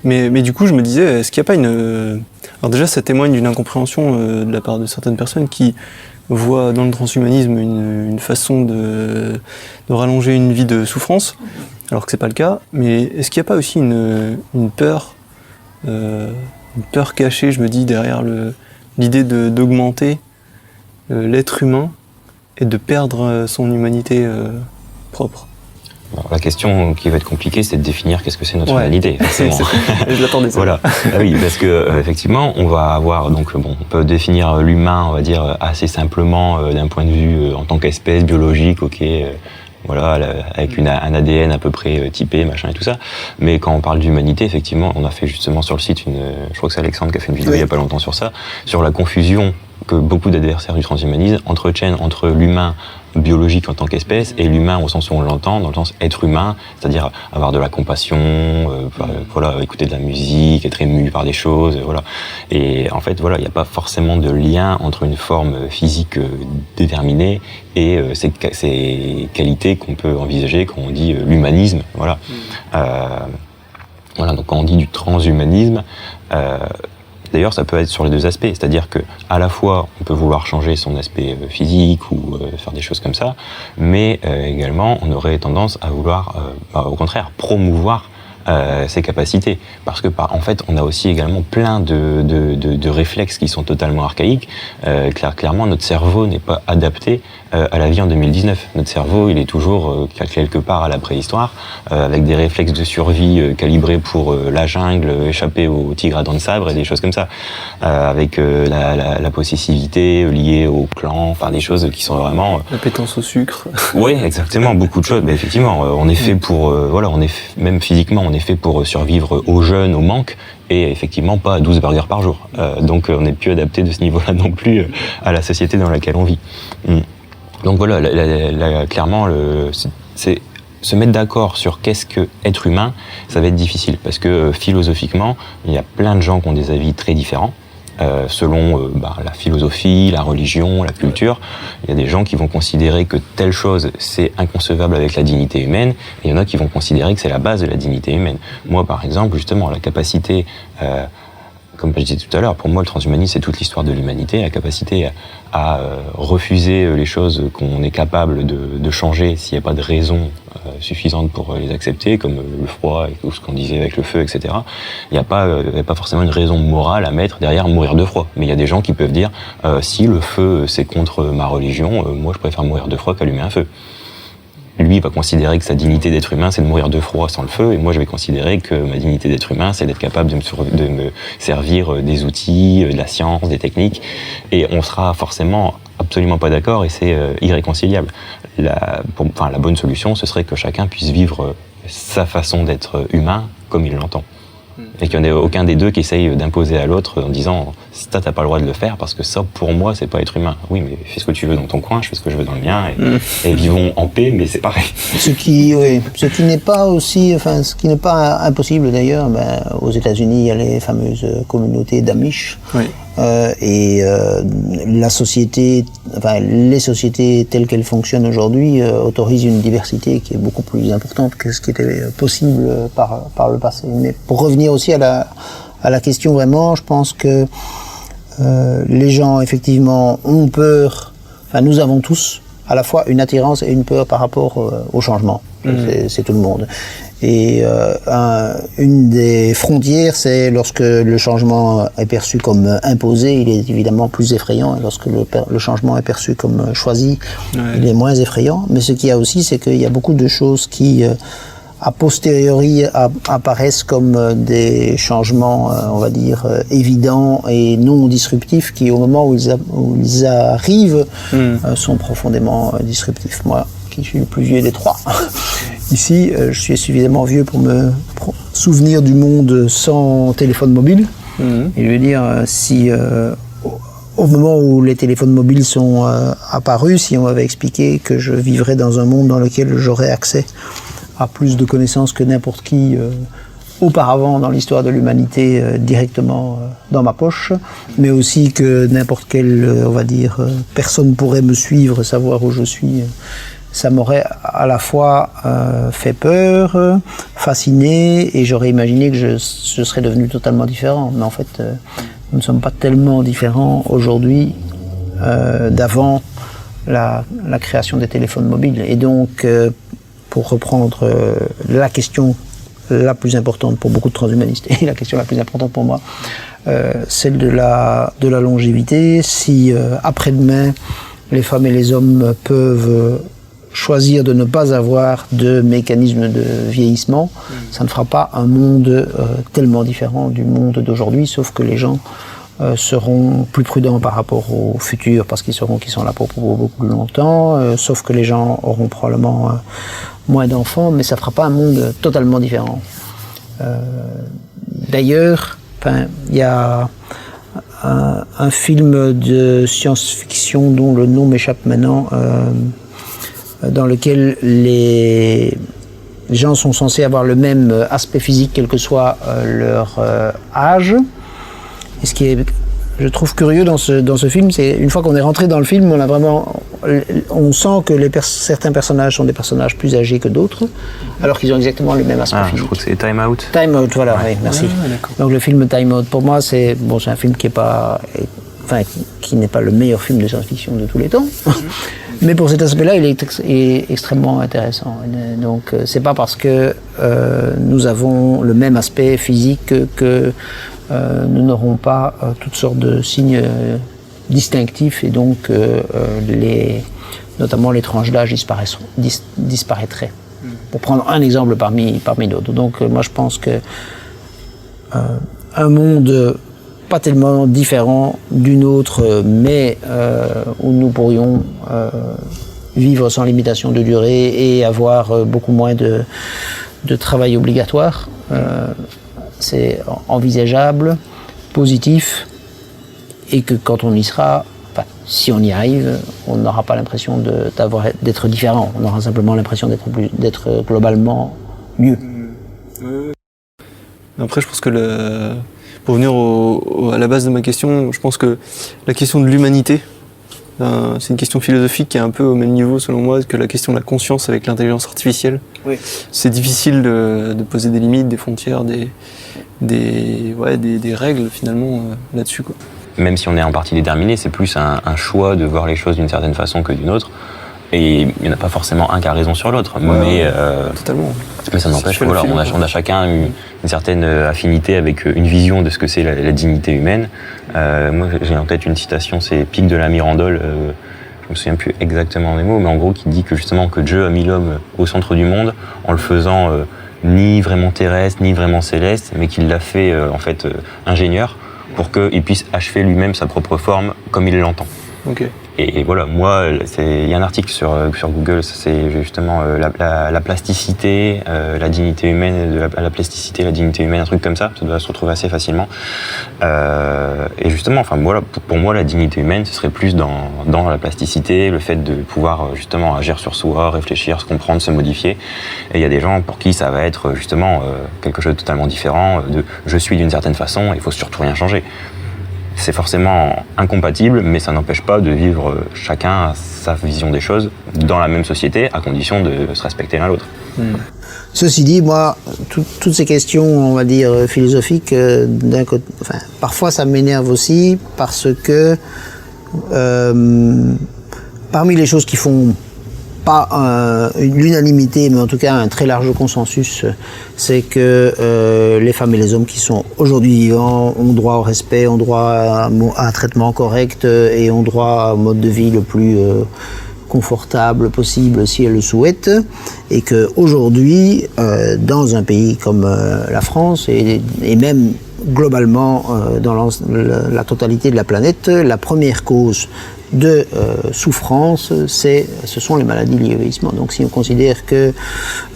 Mais du coup, je me disais, est-ce qu'il n'y a pas une... Alors déjà, ça témoigne d'une incompréhension de la part de certaines personnes qui voient dans le transhumanisme une façon de rallonger une vie de souffrance, alors que c'est pas le cas. Mais est-ce qu'il n'y a pas aussi une peur cachée, je me dis, derrière l'idée d'augmenter l'être humain et de perdre son humanité propre? Alors, la question qui va être compliquée, c'est de définir qu'est-ce que c'est notre humanité. Je l'attendais ça. Voilà. Ah oui, parce que effectivement, on va avoir on peut définir l'humain, on va dire assez simplement d'un point de vue en tant qu'espèce biologique, avec un ADN à peu près typé, machin et tout ça. Mais quand on parle d'humanité, effectivement, on a fait justement sur le site je crois que c'est Alexandre qui a fait une vidéo il y a pas longtemps sur ça, sur la confusion que beaucoup d'adversaires du transhumanisme entretiennent entre l'humain biologique en tant qu'espèce et l'humain au sens où on l'entend, dans le sens être humain, c'est-à-dire avoir de la compassion, écouter de la musique, être ému par des choses, voilà. Et en fait, il n'y a pas forcément de lien entre une forme physique déterminée et ces qualités qu'on peut envisager quand on dit l'humanisme, voilà. Donc quand on dit du transhumanisme, d'ailleurs, ça peut être sur les deux aspects, c'est-à-dire que à la fois on peut vouloir changer son aspect physique ou faire des choses comme ça, mais également on aurait tendance à vouloir, au contraire, promouvoir ses capacités, parce que en fait on a aussi également plein de réflexes qui sont totalement archaïques. Clairement, notre cerveau n'est pas adapté à la vie en 2019. Notre cerveau, il est toujours quelque part à la préhistoire, avec des réflexes de survie calibrés pour la jungle, échapper aux tigres à dents de sabre et des choses comme ça, avec la possessivité liée au clan, enfin des choses qui sont vraiment... L'appétence au sucre. Oui, exactement, beaucoup de choses. Mais effectivement, on est fait pour... même physiquement, on est fait pour survivre au jeûne, au manque, et effectivement pas à 12 burgers par jour. Donc on n'est plus adapté de ce niveau-là non plus à la société dans laquelle on vit. Donc voilà, clairement, c'est se mettre d'accord sur qu'est-ce que être humain, ça va être difficile, parce que philosophiquement, il y a plein de gens qui ont des avis très différents. Selon la philosophie, la religion, la culture, il y a des gens qui vont considérer que telle chose c'est inconcevable avec la dignité humaine, et il y en a qui vont considérer que c'est la base de la dignité humaine. Moi par exemple, justement, la capacité, comme je disais tout à l'heure, pour moi le transhumanisme c'est toute l'histoire de l'humanité, la capacité à refuser les choses qu'on est capable de changer s'il n'y a pas de raison suffisante pour les accepter, comme le froid ou ce qu'on disait avec le feu, etc. Il n'y a pas forcément une raison morale à mettre derrière mourir de froid. Mais il y a des gens qui peuvent dire si le feu c'est contre ma religion, moi je préfère mourir de froid qu'allumer un feu. Lui, il va considérer que sa dignité d'être humain, c'est de mourir de froid sans le feu, et moi, je vais considérer que ma dignité d'être humain, c'est d'être capable de me servir des outils, de la science, des techniques, et on sera forcément absolument pas d'accord, et c'est irréconciliable. La bonne solution, ce serait que chacun puisse vivre sa façon d'être humain comme il l'entend. Et qu'il n'y en ait aucun des deux qui essaye d'imposer à l'autre en disant « ça, t'as pas le droit de le faire parce que ça, pour moi, c'est pas être humain. » Oui, mais fais ce que tu veux dans ton coin, je fais ce que je veux dans le mien, et vivons en paix, mais c'est pareil. Ce qui n'est pas aussi, ce qui n'est pas impossible d'ailleurs, aux États-Unis, il y a les fameuses communautés d'Amish. Oui. La société, les sociétés telles qu'elles fonctionnent aujourd'hui autorisent une diversité qui est beaucoup plus importante que ce qui était possible par le passé. Mais pour revenir aussi à la question vraiment, je pense que les gens effectivement ont peur, nous avons tous à la fois une attirance et une peur par rapport au changement. C'est tout le monde. Et une des frontières, c'est lorsque le changement est perçu comme imposé, il est évidemment plus effrayant, et lorsque le changement est perçu comme choisi, il est moins effrayant. Mais ce qu'il y a aussi, c'est qu'il y a beaucoup de choses qui, a posteriori, apparaissent comme des changements, on va dire, évidents et non disruptifs, qui au moment où ils arrivent, sont profondément disruptifs. Moi, qui suis le plus vieux des trois. Ici, je suis suffisamment vieux pour souvenir du monde sans téléphone mobile. Et je veux dire, si au moment où les téléphones mobiles sont apparus, si on m'avait expliqué que je vivrais dans un monde dans lequel j'aurais accès à plus de connaissances que n'importe qui auparavant dans l'histoire de l'humanité directement dans ma poche, mais aussi que n'importe quelle, on va dire, personne pourrait me suivre, savoir où je suis, ça m'aurait à la fois fait peur, fasciné, et j'aurais imaginé que je serais devenu totalement différent. Mais en fait, nous ne sommes pas tellement différents aujourd'hui d'avant la création des téléphones mobiles. Et donc, pour reprendre la question la plus importante pour beaucoup de transhumanistes, et la question la plus importante pour moi, celle de la longévité. Si après-demain, les femmes et les hommes peuvent choisir de ne pas avoir de mécanisme de vieillissement, ça ne fera pas un monde tellement différent du monde d'aujourd'hui, sauf que les gens seront plus prudents par rapport au futur, parce qu'ils sauront qu'ils sont là pour beaucoup plus longtemps, sauf que les gens auront probablement moins d'enfants, mais ça ne fera pas un monde totalement différent. D'ailleurs, il y a un film de science-fiction dont le nom m'échappe maintenant, dans lequel les gens sont censés avoir le même aspect physique quel que soit leur âge. Et ce qui est, je trouve, curieux dans ce film, c'est une fois qu'on est rentré dans le film, on sent que certains personnages sont des personnages plus âgés que d'autres, alors qu'ils ont exactement le même aspect physique. Je crois que c'est Time Out. Time Out, voilà, oui, merci. Donc le film Time Out, pour moi, c'est un film qui n'est pas le meilleur film de science-fiction de tous les temps. Mais pour cet aspect-là, il est extrêmement intéressant. Donc, c'est pas parce que nous avons le même aspect physique que nous n'aurons pas toutes sortes de signes distinctifs, et donc notamment les tranches d'âge disparaîtraient. Pour prendre un exemple parmi d'autres. Donc, moi, je pense que un monde pas tellement différent d'une autre, mais où nous pourrions vivre sans limitation de durée et avoir beaucoup moins de travail obligatoire. C'est envisageable, positif, et que quand on y sera, si on y arrive, on n'aura pas l'impression d'être différent, on aura simplement l'impression d'être globalement mieux. Après, je pense que pour venir à la base de ma question, je pense que la question de l'humanité, c'est une question philosophique qui est un peu au même niveau, selon moi, que la question de la conscience avec l'intelligence artificielle. Oui. C'est difficile de poser des limites, des frontières, des règles, finalement, là-dessus, quoi. Même si on est en partie déterminé, c'est plus un choix de voir les choses d'une certaine façon que d'une autre. Et il n'y en a pas forcément un qui a raison sur l'autre. Totalement. Mais ça n'empêche qu'on a chacun une certaine affinité avec une vision de ce que c'est la dignité humaine. Moi, j'ai en tête une citation, c'est Pic de la Mirandole, je me souviens plus exactement des mots, mais en gros qui dit que justement que Dieu a mis l'homme au centre du monde en le faisant ni vraiment terrestre, ni vraiment céleste, mais qu'il l'a fait ingénieur pour qu'il puisse achever lui-même sa propre forme comme il l'entend. Okay. Et voilà, moi, il y a un article sur Google, c'est justement la plasticité, la dignité humaine, la plasticité, la dignité humaine, un truc comme ça doit se retrouver assez facilement. Et justement, voilà, pour moi, la dignité humaine, ce serait plus dans la plasticité, le fait de pouvoir justement agir sur soi, réfléchir, se comprendre, se modifier. Et il y a des gens pour qui ça va être justement quelque chose de totalement différent, de je suis d'une certaine façon, il faut surtout rien changer. C'est forcément incompatible, mais ça n'empêche pas de vivre chacun sa vision des choses dans la même société, à condition de se respecter l'un l'autre. Ceci dit, moi, toutes ces questions, on va dire, philosophiques, d'un côté, parfois ça m'énerve aussi, parce que parmi les choses qui font pas l'unanimité, mais en tout cas un très large consensus, c'est que les femmes et les hommes qui sont aujourd'hui vivants ont droit au respect, ont droit à un traitement correct et ont droit à un mode de vie le plus confortable possible si elles le souhaitent, et qu'aujourd'hui, dans un pays comme la France et même globalement dans la totalité de la planète, la première cause de souffrance, ce sont les maladies liées au vieillissement. Donc si on considère que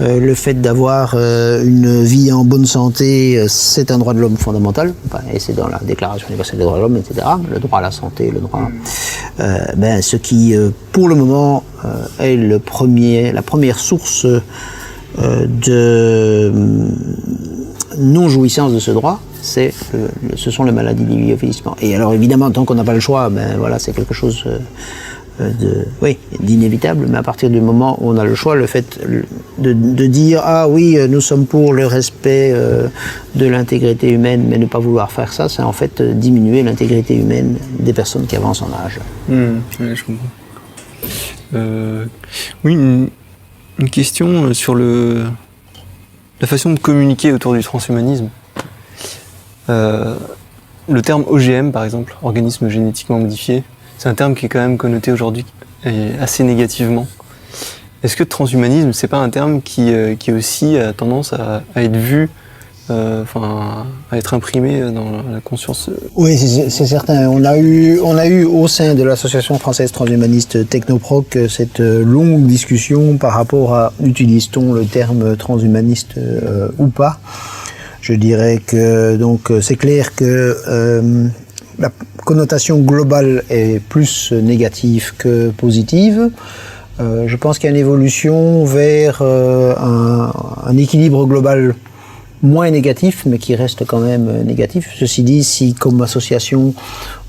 le fait d'avoir une vie en bonne santé, c'est un droit de l'homme fondamental, et c'est dans la Déclaration universelle des droits de l'homme, etc., le droit à la santé, le droit... ce qui, pour le moment, est la première source de non-jouissance de ce droit, ce sont les maladies liées au vieillissement. Et alors évidemment, tant qu'on n'a pas le choix, c'est quelque chose d'inévitable, mais à partir du moment où on a le choix, le fait de dire « Ah oui, nous sommes pour le respect de l'intégrité humaine, mais ne pas vouloir faire ça », c'est en fait diminuer l'intégrité humaine des personnes qui avancent en âge. Ouais, je comprends. Oui, une question sur la façon de communiquer autour du transhumanisme. Le terme OGM, par exemple, organisme génétiquement modifié, c'est un terme qui est quand même connoté aujourd'hui assez négativement. Est-ce que transhumanisme, c'est pas un terme qui aussi a tendance à être vu, à être imprimé dans la conscience? Oui, c'est certain. On a eu au sein de l'association française transhumaniste Technoproc cette longue discussion par rapport à utilise-t-on le terme transhumaniste ou pas. Je dirais que donc c'est clair que la connotation globale est plus négative que positive. Je pense qu'il y a une évolution vers un équilibre global moins négatif, mais qui reste quand même négatif. Ceci dit, si comme association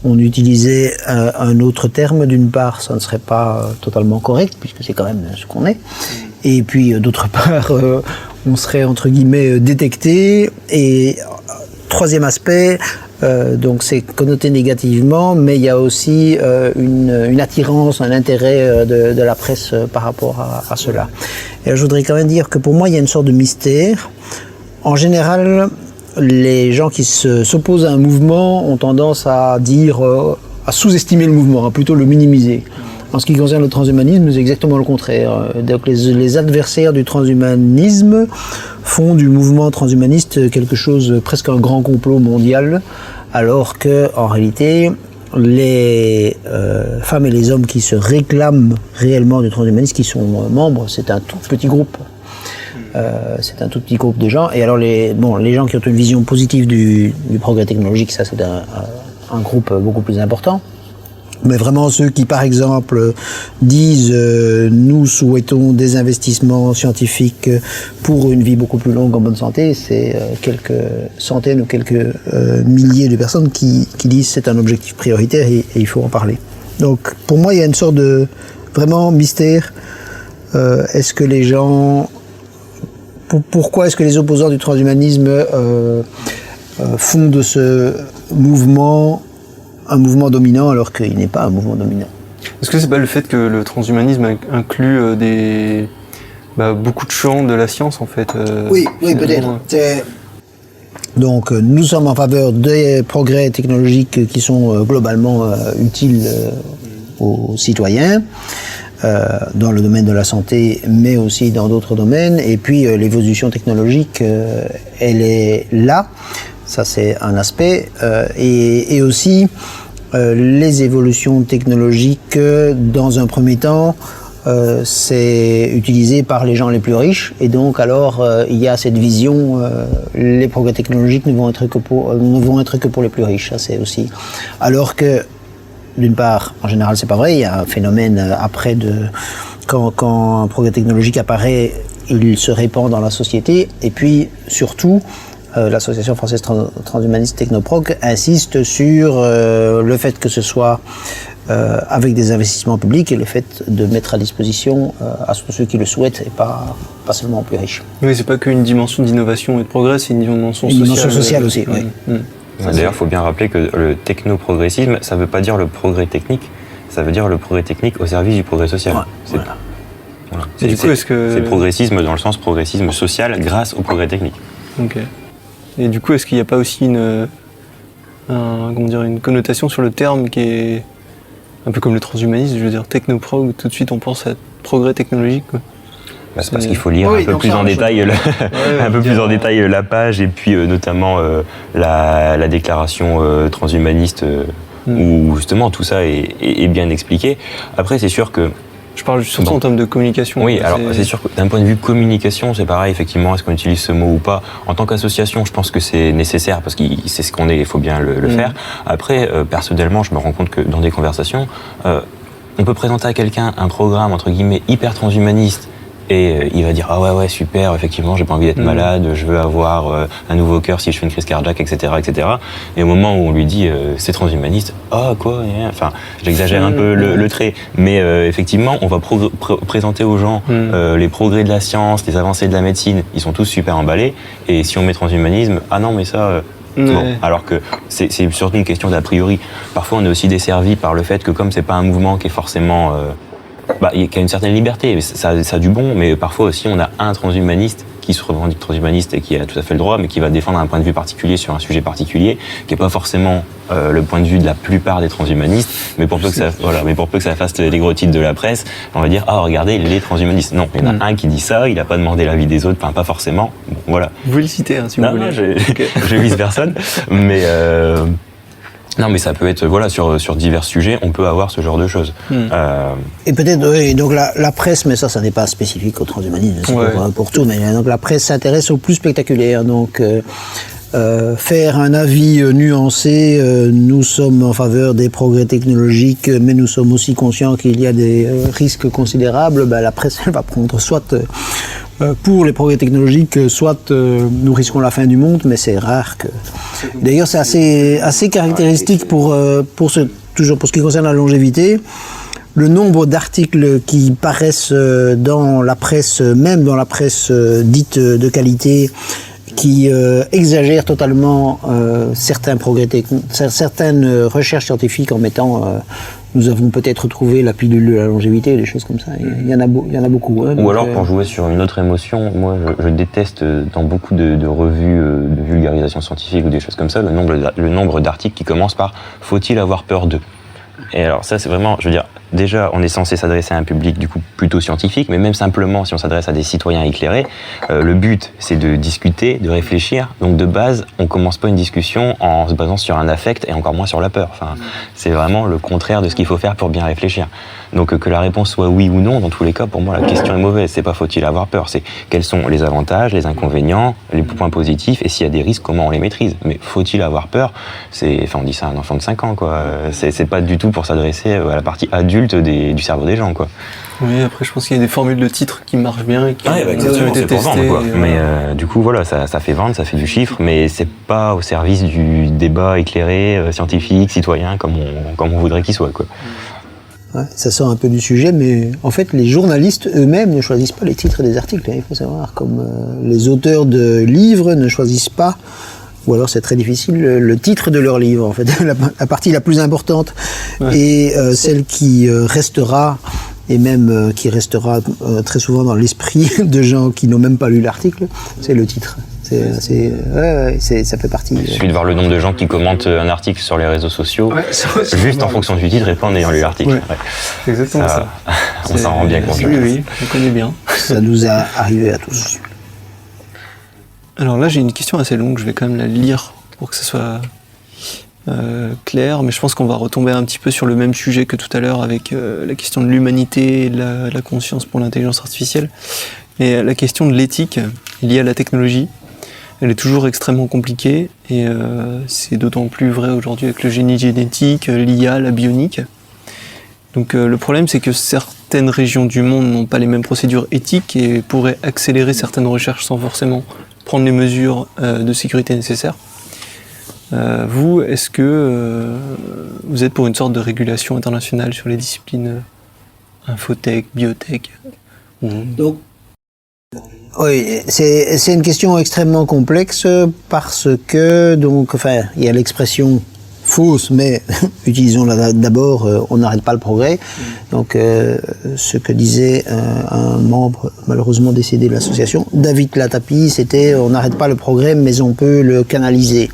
on utilisait un autre terme, d'une part, ça ne serait pas totalement correct, puisque c'est quand même ce qu'on est. Et puis, d'autre part, on serait, entre guillemets, détecté. Et troisième aspect, donc c'est connoté négativement, mais il y a aussi une attirance, un intérêt de la presse par rapport à cela. Et je voudrais quand même dire que pour moi, il y a une sorte de mystère. En général, les gens qui s'opposent à un mouvement ont tendance à dire, à sous-estimer le mouvement, à plutôt le minimiser. En ce qui concerne le transhumanisme, c'est exactement le contraire. Donc les adversaires du transhumanisme font du mouvement transhumaniste quelque chose, presque un grand complot mondial, alors que en réalité, les femmes et les hommes qui se réclament réellement du transhumanisme, qui sont membres, c'est un tout petit groupe. C'est un tout petit groupe de gens. Et alors les gens qui ont une vision positive du progrès technologique, ça c'est un groupe beaucoup plus important. Mais vraiment ceux qui, par exemple, disent nous souhaitons des investissements scientifiques pour une vie beaucoup plus longue en bonne santé, c'est quelques centaines ou quelques milliers de personnes qui disent c'est un objectif prioritaire et il faut en parler. Donc pour moi il y a une sorte de vraiment mystère. Est-ce que les gens... Pourquoi est-ce que les opposants du transhumanisme font de ce mouvement un mouvement dominant alors qu'il n'est pas un mouvement dominant? Est-ce que c'est pas le fait que le transhumanisme inclut beaucoup de champs de la science en fait? Oui, peut-être. Donc nous sommes en faveur des progrès technologiques qui sont globalement utiles aux citoyens. Dans le domaine de la santé, mais aussi dans d'autres domaines. Et puis l'évolution technologique, elle est là. Ça, c'est un aspect. Et aussi, les évolutions technologiques, dans un premier temps, c'est utilisé par les gens les plus riches. Et donc, alors, il y a cette vision, les progrès technologiques ne vont être que pour les plus riches. Ça, c'est aussi. Alors que, d'une part, en général, c'est pas vrai. Il y a un phénomène après quand un progrès technologique apparaît, il se répand dans la société. Et puis, surtout, l'association française transhumaniste Technoproc insiste sur le fait que ce soit avec des investissements publics et le fait de mettre à disposition à ceux qui le souhaitent et pas seulement aux plus riches. Oui, c'est pas qu'une dimension d'innovation et de progrès, c'est une dimension sociale. Une dimension sociale aussi, oui. D'ailleurs, il faut bien rappeler que le technoprogressisme, ça ne veut pas dire le progrès technique, ça veut dire le progrès technique au service du progrès social. Ouais, voilà. Et du coup, est-ce que... C'est progressisme dans le sens progressisme social grâce au progrès technique. Ok. Et du coup, est-ce qu'il n'y a pas aussi une connotation sur le terme qui est un peu comme le transhumanisme, je veux dire technoprog, tout de suite on pense à progrès technologique, quoi. C'est parce qu'il faut lire un peu plus en détail la page et puis notamment la déclaration transhumaniste où justement tout ça est bien expliqué. Après, c'est sûr que Je parle surtout en termes de communication. Oui, alors c'est sûr que d'un point de vue communication, c'est pareil, effectivement, est-ce qu'on utilise ce mot ou pas? En tant qu'association, je pense que c'est nécessaire parce que c'est ce qu'on est, il faut bien le faire. Après, personnellement, je me rends compte que dans des conversations, on peut présenter à quelqu'un un programme, entre guillemets, hyper transhumaniste, et il va dire ah ouais super, effectivement j'ai pas envie d'être malade, je veux avoir un nouveau cœur si je fais une crise cardiaque, etc. Et au moment où on lui dit c'est transhumaniste, quoi, enfin j'exagère un peu le trait, mais effectivement on va présenter aux gens les progrès de la science, les avancées de la médecine, ils sont tous super emballés, et si on met transhumanisme, ah non mais ça bon, alors que c'est surtout une question d'a priori. Parfois on est aussi desservi par le fait que comme c'est pas un mouvement qui est forcément qui a une certaine liberté, ça a du bon, mais parfois aussi on a un transhumaniste qui se revendique transhumaniste et qui a tout à fait le droit, mais qui va défendre un point de vue particulier sur un sujet particulier, qui n'est pas forcément le point de vue de la plupart des transhumanistes, mais pour peu que ça fasse les gros titres de la presse, on va dire regardez les transhumanistes. Non, il y en a un qui dit ça, il n'a pas demandé l'avis des autres, enfin pas forcément. Bon, voilà. Vous pouvez le citer si vous voulez. Je vise personne, mais non, mais ça peut être, sur divers sujets, on peut avoir ce genre de choses. Et peut-être, donc la presse, mais ça n'est pas spécifique au transhumanisme, c'est pour tout, mais donc la presse s'intéresse au plus spectaculaire, donc faire un avis nuancé, nous sommes en faveur des progrès technologiques, mais nous sommes aussi conscients qu'il y a des risques considérables, la presse, elle va prendre soit pour les progrès technologiques, soit nous risquons la fin du monde, mais c'est rare que... D'ailleurs, c'est assez caractéristique toujours pour ce qui concerne la longévité. Le nombre d'articles qui paraissent dans la presse, même dans la presse dite de qualité, qui exagèrent totalement certains progrès certaines recherches scientifiques en mettant... nous avons peut-être trouvé la pilule de la longévité, des choses comme ça. Il y en a beaucoup. Hein, ou alors, pour jouer sur une autre émotion, moi, je déteste dans beaucoup de revues de vulgarisation scientifique ou des choses comme ça, le nombre d'articles qui commencent par « faut-il avoir peur d'eux ?» Et alors ça, c'est vraiment, je veux dire, déjà, on est censé s'adresser à un public du coup plutôt scientifique, mais même simplement, si on s'adresse à des citoyens éclairés, le but, c'est de discuter, de réfléchir. Donc de base, on commence pas une discussion en se basant sur un affect et encore moins sur la peur. Enfin, c'est vraiment le contraire de ce qu'il faut faire pour bien réfléchir. Donc que la réponse soit oui ou non, dans tous les cas, pour moi, la question est mauvaise. C'est pas faut-il avoir peur, c'est quels sont les avantages, les inconvénients, les points positifs, et s'il y a des risques, comment on les maîtrise. Mais faut-il avoir peur, on dit ça à un enfant de 5 ans, quoi. C'est pas du tout pour s'adresser à la partie adulte du cerveau des gens, quoi. Oui, après je pense qu'il y a des formules de titres qui marchent bien et qui ont été testées. Vendre, quoi. Mais du coup, voilà, ça fait vendre, ça fait du chiffre, mais c'est pas au service du débat éclairé, scientifique, citoyen, comme on voudrait qu'il soit, quoi. Ouais, ça sort un peu du sujet, mais en fait, les journalistes eux-mêmes ne choisissent pas les titres des articles, il faut savoir, comme les auteurs de livres ne choisissent pas, ou alors c'est très difficile, le titre de leur livre, en fait, la partie la plus importante, et celle qui restera, et même qui restera très souvent dans l'esprit de gens qui n'ont même pas lu l'article, c'est le titre. Ça fait partie. Il suffit de voir le nombre de gens qui commentent un article sur les réseaux sociaux, juste en fonction du titre et pas en ayant lu l'article. Ouais. C'est exactement ça. On s'en rend bien compte. Oui, on connaît bien. Ça nous a arrivé à tous. Alors là, j'ai une question assez longue, je vais quand même la lire pour que ce soit clair, mais je pense qu'on va retomber un petit peu sur le même sujet que tout à l'heure avec la question de l'humanité et de la conscience pour l'intelligence artificielle. Et la question de l'éthique liée à la technologie, elle est toujours extrêmement compliquée et c'est d'autant plus vrai aujourd'hui avec le génie génétique, l'IA, la bionique. Donc le problème, c'est que certaines régions du monde n'ont pas les mêmes procédures éthiques et pourraient accélérer certaines recherches sans forcément prendre les mesures de sécurité nécessaires. Vous, est-ce que vous êtes pour une sorte de régulation internationale sur les disciplines infotech, biotech Donc, oui, c'est une question extrêmement complexe parce que, il y a l'expression fausse, mais utilisons-la d'abord, on n'arrête pas le progrès. Donc, ce que disait un membre malheureusement décédé de l'association, David Latapi, c'était on n'arrête pas le progrès, mais on peut le canaliser.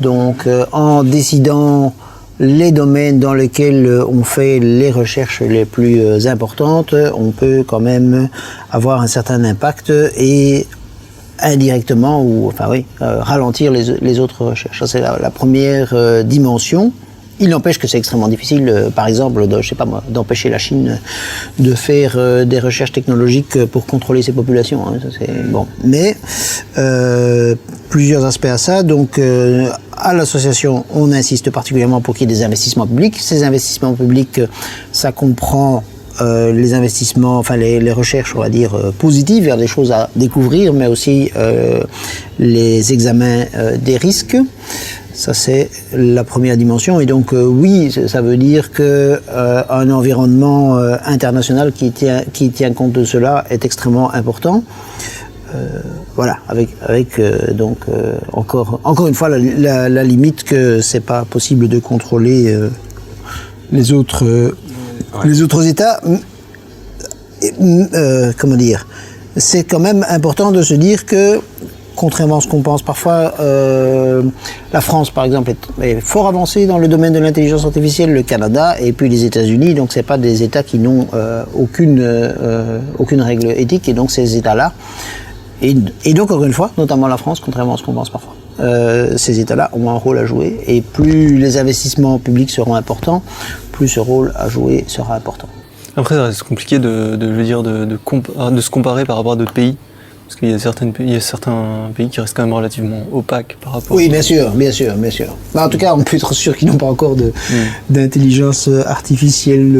Donc, en décidant les domaines dans lesquels on fait les recherches les plus importantes, on peut quand même avoir un certain impact et indirectement ralentir les autres recherches. Ça, c'est la première dimension. Il n'empêche que c'est extrêmement difficile, par exemple, d'empêcher la Chine de faire des recherches technologiques pour contrôler ses populations. Ça, c'est bon. Mais plusieurs aspects à ça. Donc, à l'association, on insiste particulièrement pour qu'il y ait des investissements publics. Ces investissements publics, ça comprend les investissements, enfin les recherches, on va dire, positives vers des choses à découvrir, mais aussi les examens des risques. Ça, c'est la première dimension. Et donc, oui, ça veut dire que un environnement international qui tient compte de cela est extrêmement important. Voilà, avec donc encore une fois la limite que c'est pas possible de contrôler les autres États. Comment dire ? C'est quand même important de se dire que, contrairement à ce qu'on pense parfois, la France, par exemple, est fort avancée dans le domaine de l'intelligence artificielle, le Canada et puis les États-Unis. Donc, c'est pas des États qui n'ont aucune règle éthique. Et donc, ces États-là, et donc, encore une fois, notamment la France, contrairement à ce qu'on pense parfois, ces États-là ont un rôle à jouer. Et plus les investissements publics seront importants, plus ce rôle à jouer sera important. Après, c'est compliqué de se comparer par rapport à d'autres pays. Parce qu'il y a certains pays qui restent quand même relativement opaques par rapport. Oui, bien sûr. En tout cas, on peut être sûr qu'ils n'ont pas encore d'intelligence artificielle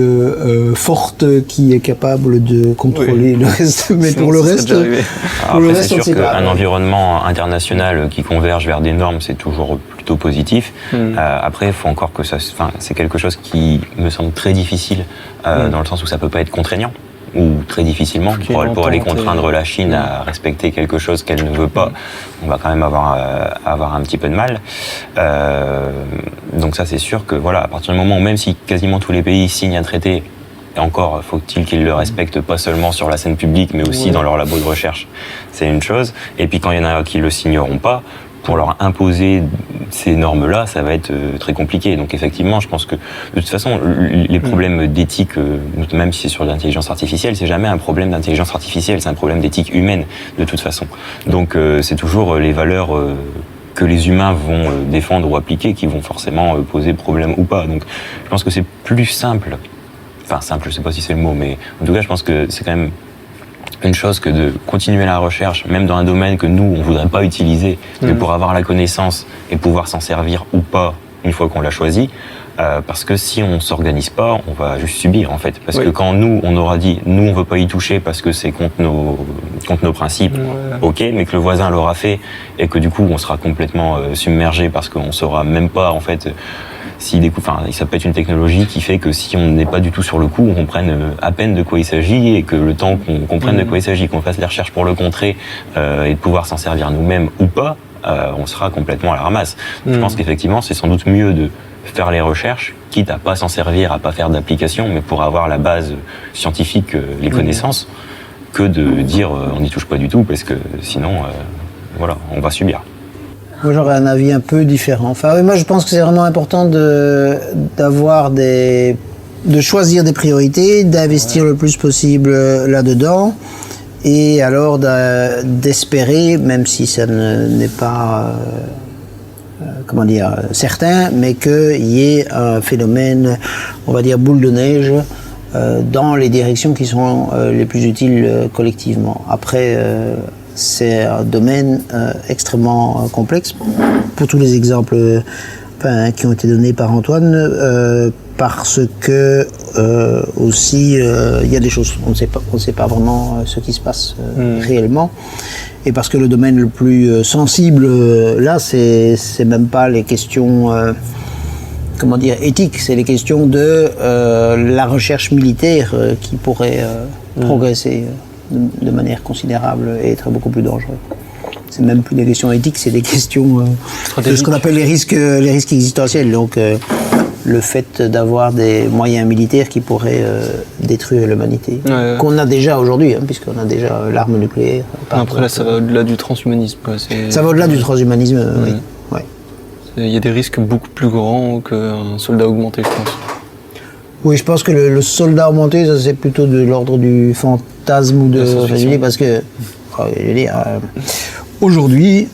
forte qui est capable de contrôler le reste. Mais sinon, pour le reste, c'est sûr qu'un environnement international qui converge vers des normes, c'est toujours plutôt positif. Après, il faut encore que c'est quelque chose qui me semble très difficile dans le sens où ça peut pas être contraignant. Ou très difficilement, pour aller contraindre la Chine à respecter quelque chose qu'elle ne veut pas, on va quand même avoir un petit peu de mal. Donc ça, c'est sûr que voilà, à partir du moment où même si quasiment tous les pays signent un traité, et encore faut-il qu'ils le respectent pas seulement sur la scène publique, mais aussi dans leur labo de recherche, c'est une chose. Et puis quand il y en a qui le signeront pas, pour leur imposer ces normes-là, ça va être très compliqué. Donc effectivement, je pense que de toute façon, les problèmes d'éthique, même si c'est sur l'intelligence artificielle, c'est jamais un problème d'intelligence artificielle, c'est un problème d'éthique humaine, de toute façon. Donc c'est toujours les valeurs que les humains vont défendre ou appliquer qui vont forcément poser problème ou pas. Donc je pense que c'est plus simple. Enfin simple, je sais pas si c'est le mot, mais en tout cas, je pense que c'est quand même une chose que de continuer la recherche, même dans un domaine que nous, on voudrait pas utiliser, mais pour avoir la connaissance et pouvoir s'en servir ou pas une fois qu'on l'a choisi, parce que si on s'organise pas, on va juste subir en fait. Parce que quand nous, on aura dit, nous, on veut pas y toucher parce que c'est contre nos principes, ok, mais que le voisin l'aura fait et que du coup, on sera complètement submergé parce qu'on saura même pas en fait. Ça peut être une technologie qui fait que si on n'est pas du tout sur le coup, on comprenne à peine de quoi il s'agit et que le temps qu'on comprenne de quoi il s'agit, qu'on fasse les recherches pour le contrer et de pouvoir s'en servir nous-mêmes ou pas, on sera complètement à la ramasse. Je pense qu'effectivement, c'est sans doute mieux de faire les recherches, quitte à pas s'en servir, à pas faire d'application, mais pour avoir la base scientifique, les connaissances, que de dire on n'y touche pas du tout parce que sinon, voilà, on va subir. Moi, j'aurais un avis un peu différent. Enfin, moi, je pense que c'est vraiment important de choisir des priorités, d'investir le plus possible là-dedans, et alors d'espérer, même si ça n'est pas, certain, mais qu'il y ait un phénomène, on va dire, boule de neige, dans les directions qui sont les plus utiles collectivement. Après, c'est un domaine extrêmement complexe. Pour tous les exemples qui ont été donnés par Antoine, parce que aussi il y a des choses on ne sait pas vraiment ce qui se passe réellement, et parce que le domaine le plus sensible là, c'est même pas les questions éthiques, c'est les questions de la recherche militaire qui pourrait progresser de manière considérable et être beaucoup plus dangereux. C'est même plus des questions éthiques, c'est des questions de ce qu'on appelle les risques existentiels. Donc le fait d'avoir des moyens militaires qui pourraient détruire l'humanité, qu'on a déjà aujourd'hui, puisqu'on a déjà l'arme nucléaire. Après là, ça va au-delà du transhumanisme. Ça va au-delà du transhumanisme, oui. Ouais. Il y a des risques beaucoup plus grands qu'un soldat augmenté, je pense. Oui, je pense que le soldat augmenté, ça c'est plutôt de l'ordre du fantasme ou de... parce que, aujourd'hui,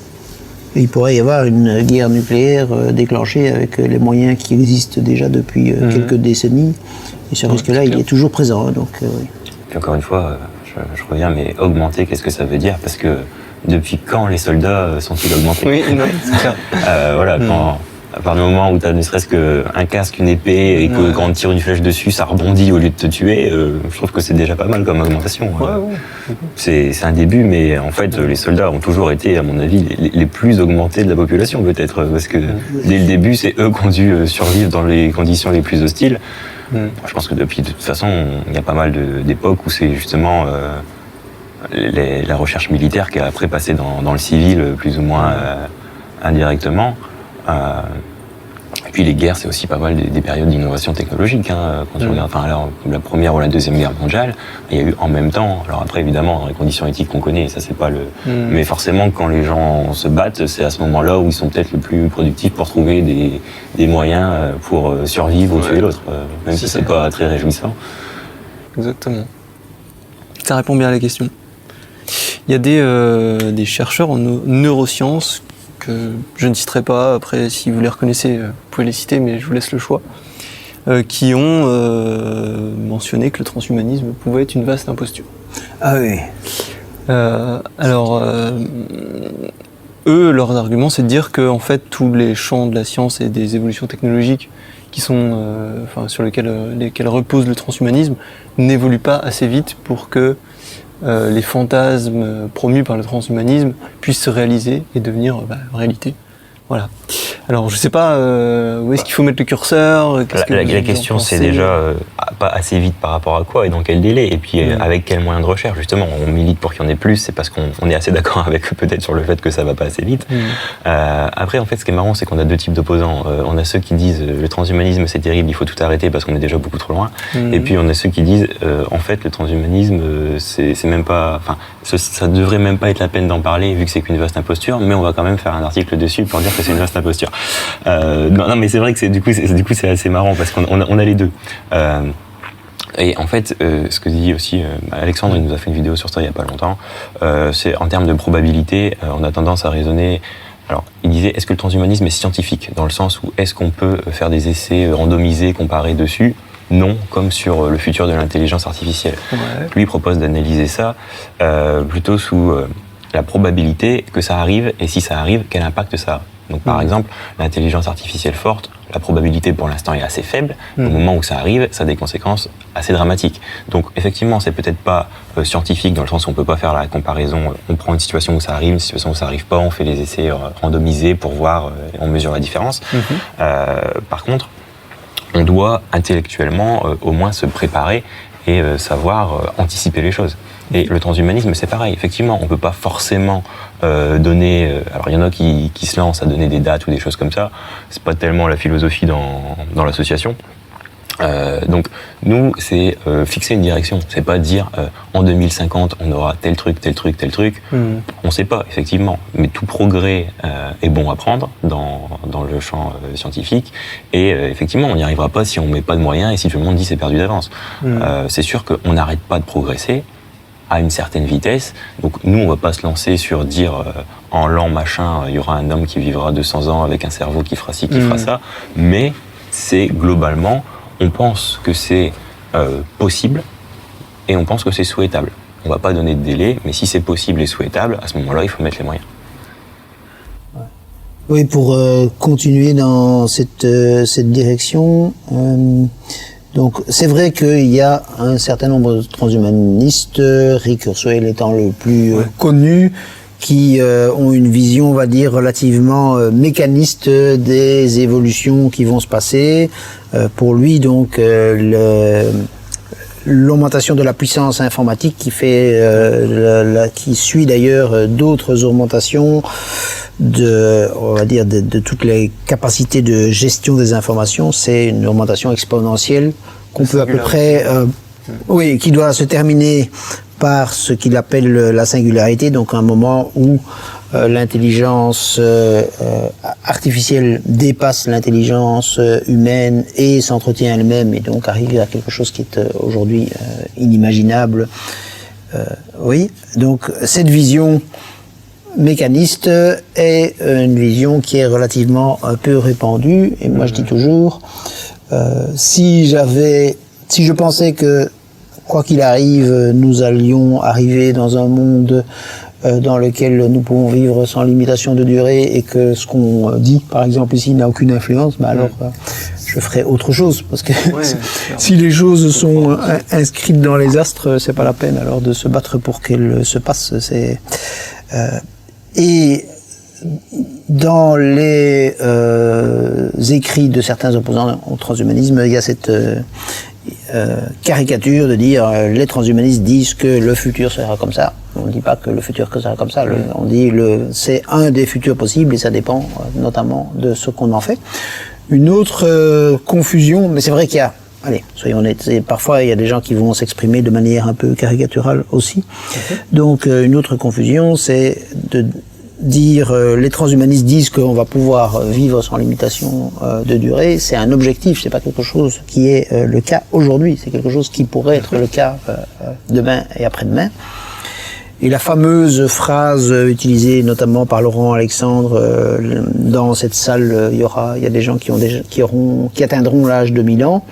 il pourrait y avoir une guerre nucléaire déclenchée avec les moyens qui existent déjà depuis quelques décennies. Et ce risque-là, il est toujours présent. Donc, oui. Puis encore une fois, je reviens, mais augmenter, qu'est-ce que ça veut dire? Parce que depuis quand les soldats sont-ils augmentés? Oui, c'est clair. Voilà, à partir du moment où tu as ne serait-ce qu'un casque, une épée, et que quand on tire une flèche dessus, ça rebondit au lieu de te tuer, je trouve que c'est déjà pas mal comme augmentation. C'est un début, mais en fait, les soldats ont toujours été, à mon avis, les plus augmentés de la population, peut-être, parce que dès le début, c'est eux qui ont dû survivre dans les conditions les plus hostiles. Je pense que depuis, de toute façon, il y a pas mal d'époques où c'est justement la recherche militaire qui a après passé dans le civil, plus ou moins indirectement. Et puis les guerres, c'est aussi pas mal des périodes d'innovation technologique. Quand tu regardes, alors, la Première ou la Deuxième Guerre mondiale, il y a eu en même temps, alors après évidemment dans les conditions éthiques qu'on connaît, ça c'est pas le... Mais forcément quand les gens se battent, c'est à ce moment-là où ils sont peut-être le plus productifs pour trouver des moyens pour survivre ou tuer l'autre, même si c'est pas très réjouissant. Exactement. Ça répond bien à la question. Il y a des chercheurs en neurosciences que je ne citerai pas, après si vous les reconnaissez, vous pouvez les citer, mais je vous laisse le choix, qui ont mentionné que le transhumanisme pouvait être une vaste imposture. Ah oui. Eux, leur argument, c'est de dire que en fait, tous les champs de la science et des évolutions technologiques qui sont, sur lesquels repose le transhumanisme n'évoluent pas assez vite pour que les fantasmes promus par le transhumanisme puissent se réaliser et devenir réalité. Voilà. Alors, je sais pas où est-ce qu'il faut mettre le curseur. La question, c'est déjà pas assez vite par rapport à quoi et dans quel délai, et puis avec quels moyens de recherche. Justement, on milite pour qu'il y en ait plus, c'est parce qu'on est assez d'accord avec eux peut-être sur le fait que ça va pas assez vite. Après, en fait, ce qui est marrant, c'est qu'on a deux types d'opposants. On a ceux qui disent le transhumanisme c'est terrible, il faut tout arrêter parce qu'on est déjà beaucoup trop loin. Et puis on a ceux qui disent en fait le transhumanisme c'est même pas, enfin ça devrait même pas être la peine d'en parler vu que c'est qu'une vaste imposture, mais on va quand même faire un article dessus pour dire que c'est une vaste imposture. Non, mais c'est vrai que du coup c'est assez marrant parce qu'on a les deux. Et en fait, ce que dit aussi Alexandre, il nous a fait une vidéo sur ça il y a pas longtemps, c'est en termes de probabilité, on a tendance à raisonner. Alors, il disait, est-ce que le transhumanisme est scientifique, dans le sens où est-ce qu'on peut faire des essais randomisés, comparés dessus? Non, comme sur le futur de l'intelligence artificielle. Lui, il propose d'analyser ça plutôt sous la probabilité que ça arrive, et si ça arrive, quel impact ça a. Donc par exemple, l'intelligence artificielle forte, la probabilité pour l'instant est assez faible. Au moment où ça arrive, ça a des conséquences assez dramatiques. Donc effectivement, c'est peut-être pas scientifique dans le sens où on peut pas faire la comparaison. On prend une situation où ça arrive, une situation où ça arrive pas, on fait les essais randomisés pour voir, on mesure la différence. Par contre, on doit intellectuellement au moins se préparer et savoir anticiper les choses. Et le transhumanisme, c'est pareil. Effectivement, on peut pas forcément donner... alors, il y en a qui se lancent à donner des dates ou des choses comme ça. C'est pas tellement la philosophie dans l'association. Donc, nous, c'est fixer une direction. C'est pas dire en 2050, on aura tel truc, tel truc, tel truc. On sait pas, effectivement. Mais tout progrès est bon à prendre dans le champ scientifique. Et effectivement, on n'y arrivera pas si on met pas de moyens et si tout le monde dit c'est perdu d'avance. C'est sûr qu'on n'arrête pas de progresser à une certaine vitesse. Donc nous, on va pas se lancer sur dire en l'an machin, il y aura un homme qui vivra 200 ans avec un cerveau qui fera ci, qui fera ça. Mais c'est globalement, on pense que c'est possible et on pense que c'est souhaitable. On va pas donner de délai, mais si c'est possible et souhaitable, à ce moment-là, il faut mettre les moyens. Oui, pour continuer dans cette direction, donc c'est vrai qu'il y a un certain nombre de transhumanistes, Rick Kurzweil étant le plus connu, qui ont une vision, on va dire, relativement mécaniste des évolutions qui vont se passer. Pour lui, donc, l'augmentation de la puissance informatique qui fait, qui suit d'ailleurs d'autres augmentations on va dire, de toutes les capacités de gestion des informations, c'est une augmentation exponentielle qu'on peut à peu près, qui doit se terminer par ce qu'il appelle la singularité, donc un moment où l'intelligence artificielle dépasse l'intelligence humaine et s'entretient elle-même, et donc arrive à quelque chose qui est aujourd'hui inimaginable. Donc cette vision mécaniste est une vision qui est relativement peu répandue. Et moi, je dis toujours, si je pensais que, quoi qu'il arrive, nous allions arriver dans un monde dans lequel nous pouvons vivre sans limitation de durée et que ce qu'on dit, par exemple ici, n'a aucune influence, alors je ferai autre chose. Parce que si les choses sont inscrites dans les astres, c'est pas la peine alors de se battre pour qu'elles se passent. Et dans les écrits de certains opposants au transhumanisme, il y a cette caricature de dire les transhumanistes disent que le futur sera comme ça. On ne dit pas que le futur sera comme ça. On dit c'est un des futurs possibles et ça dépend notamment de ce qu'on en fait. Une autre confusion, mais c'est vrai qu'il y a, allez, soyons honnêtes, parfois il y a des gens qui vont s'exprimer de manière un peu caricaturale aussi. Donc une autre confusion, c'est de dire les transhumanistes disent qu'on va pouvoir vivre sans limitation de durée, c'est un objectif, c'est pas quelque chose qui est le cas aujourd'hui, c'est quelque chose qui pourrait être le cas demain et après-demain. Et la fameuse phrase utilisée notamment par Laurent Alexandre dans cette salle, il y a des gens qui atteindront l'âge de 1000 ans.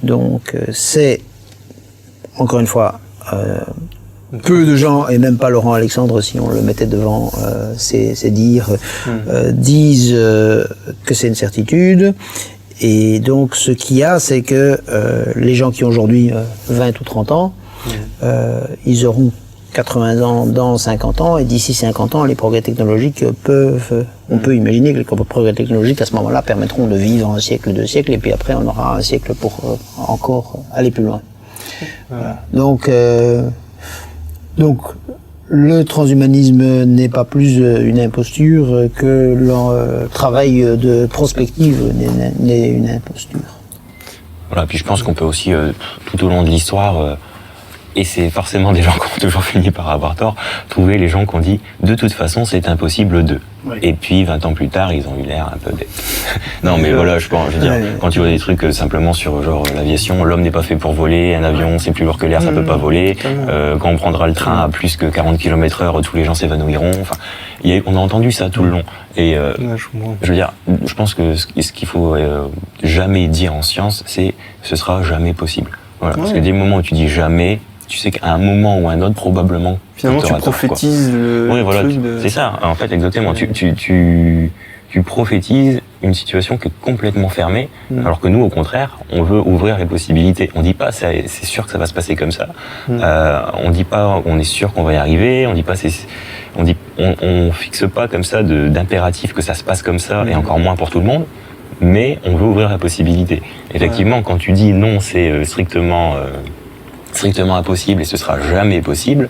Donc c'est encore une fois peu de gens, et même pas Laurent Alexandre si on le mettait devant ses dires, disent que c'est une certitude. Et donc ce qu'il y a, c'est que les gens qui ont aujourd'hui 20 ou 30 ans, ils auront 80 ans dans 50 ans, et d'ici 50 ans, les progrès technologiques on peut imaginer que les progrès technologiques à ce moment-là permettront de vivre un siècle, 2 siècles, et puis après on aura un siècle pour encore aller plus loin. Voilà. Donc le transhumanisme n'est pas plus une imposture que le travail de prospective n'est une imposture. Voilà, puis je pense qu'on peut aussi, tout au long de l'histoire, et c'est forcément des gens qui ont toujours fini par avoir tort, trouver les gens qui ont dit de toute façon c'est impossible de. Et puis 20 ans plus tard, ils ont eu l'air un peu bêtes. Non mais voilà, je veux dire, quand tu vois des trucs simplement sur genre l'aviation, l'homme n'est pas fait pour voler, un avion c'est plus lourd que l'air, ça peut pas voler, quand on prendra le train à plus que 40 km/h, tous les gens s'évanouiront, enfin, on a entendu ça tout le long. Et je veux dire, je pense que ce qu'il faut jamais dire en science, c'est ce sera jamais possible. Voilà, parce que dès le moments où tu dis jamais, tu sais qu'à un moment ou à un autre, probablement... Finalement, tu prophétises le truc c'est ça, en fait, exactement. Tu prophétises une situation qui est complètement fermée, alors que nous, au contraire, on veut ouvrir les possibilités. On dit pas, c'est sûr que ça va se passer comme ça. On dit pas, on est sûr qu'on va y arriver. On dit pas, on fixe pas comme ça d'impératif que ça se passe comme ça, et encore moins pour tout le monde. Mais on veut ouvrir la possibilité. Effectivement, quand tu dis non, c'est strictement impossible et ce sera jamais possible,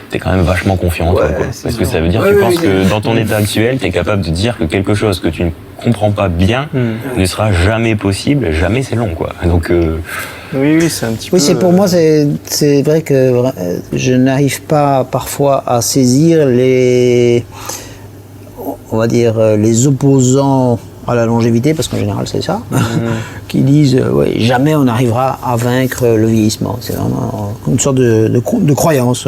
t'es quand même vachement confiant en toi, quoi. Parce que ça veut dire que tu penses que dans ton état actuel, t'es capable de dire que quelque chose que tu ne comprends pas bien ne sera jamais possible, jamais c'est long, quoi. Donc oui, c'est un petit peu... Oui, pour moi, c'est vrai que je n'arrive pas parfois à saisir les opposants à la longévité, parce qu'en général c'est ça, qui disent jamais on arrivera à vaincre le vieillissement. C'est vraiment une sorte de croyance.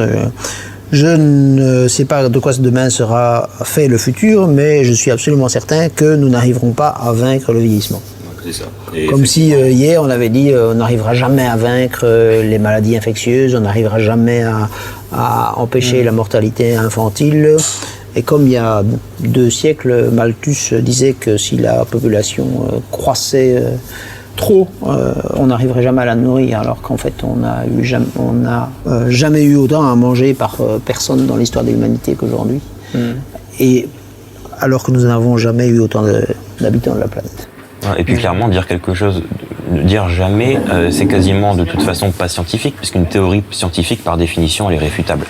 Je ne sais pas de quoi demain sera fait le futur, mais je suis absolument certain que nous n'arriverons pas à vaincre le vieillissement. C'est ça. Comme si hier on avait dit on n'arrivera jamais à vaincre les maladies infectieuses, on n'arrivera jamais à empêcher la mortalité infantile. Et comme il y a 2 siècles, Malthus disait que si la population croissait trop, on n'arriverait jamais à la nourrir, alors qu'en fait on n'a jamais eu autant à manger par personne dans l'histoire de l'humanité qu'aujourd'hui. Et alors que nous n'avons jamais eu autant d'habitants de la planète. Et puis clairement, dire quelque chose, dire jamais, c'est quasiment de toute façon pas scientifique, puisqu'une théorie scientifique, par définition, elle est réfutable.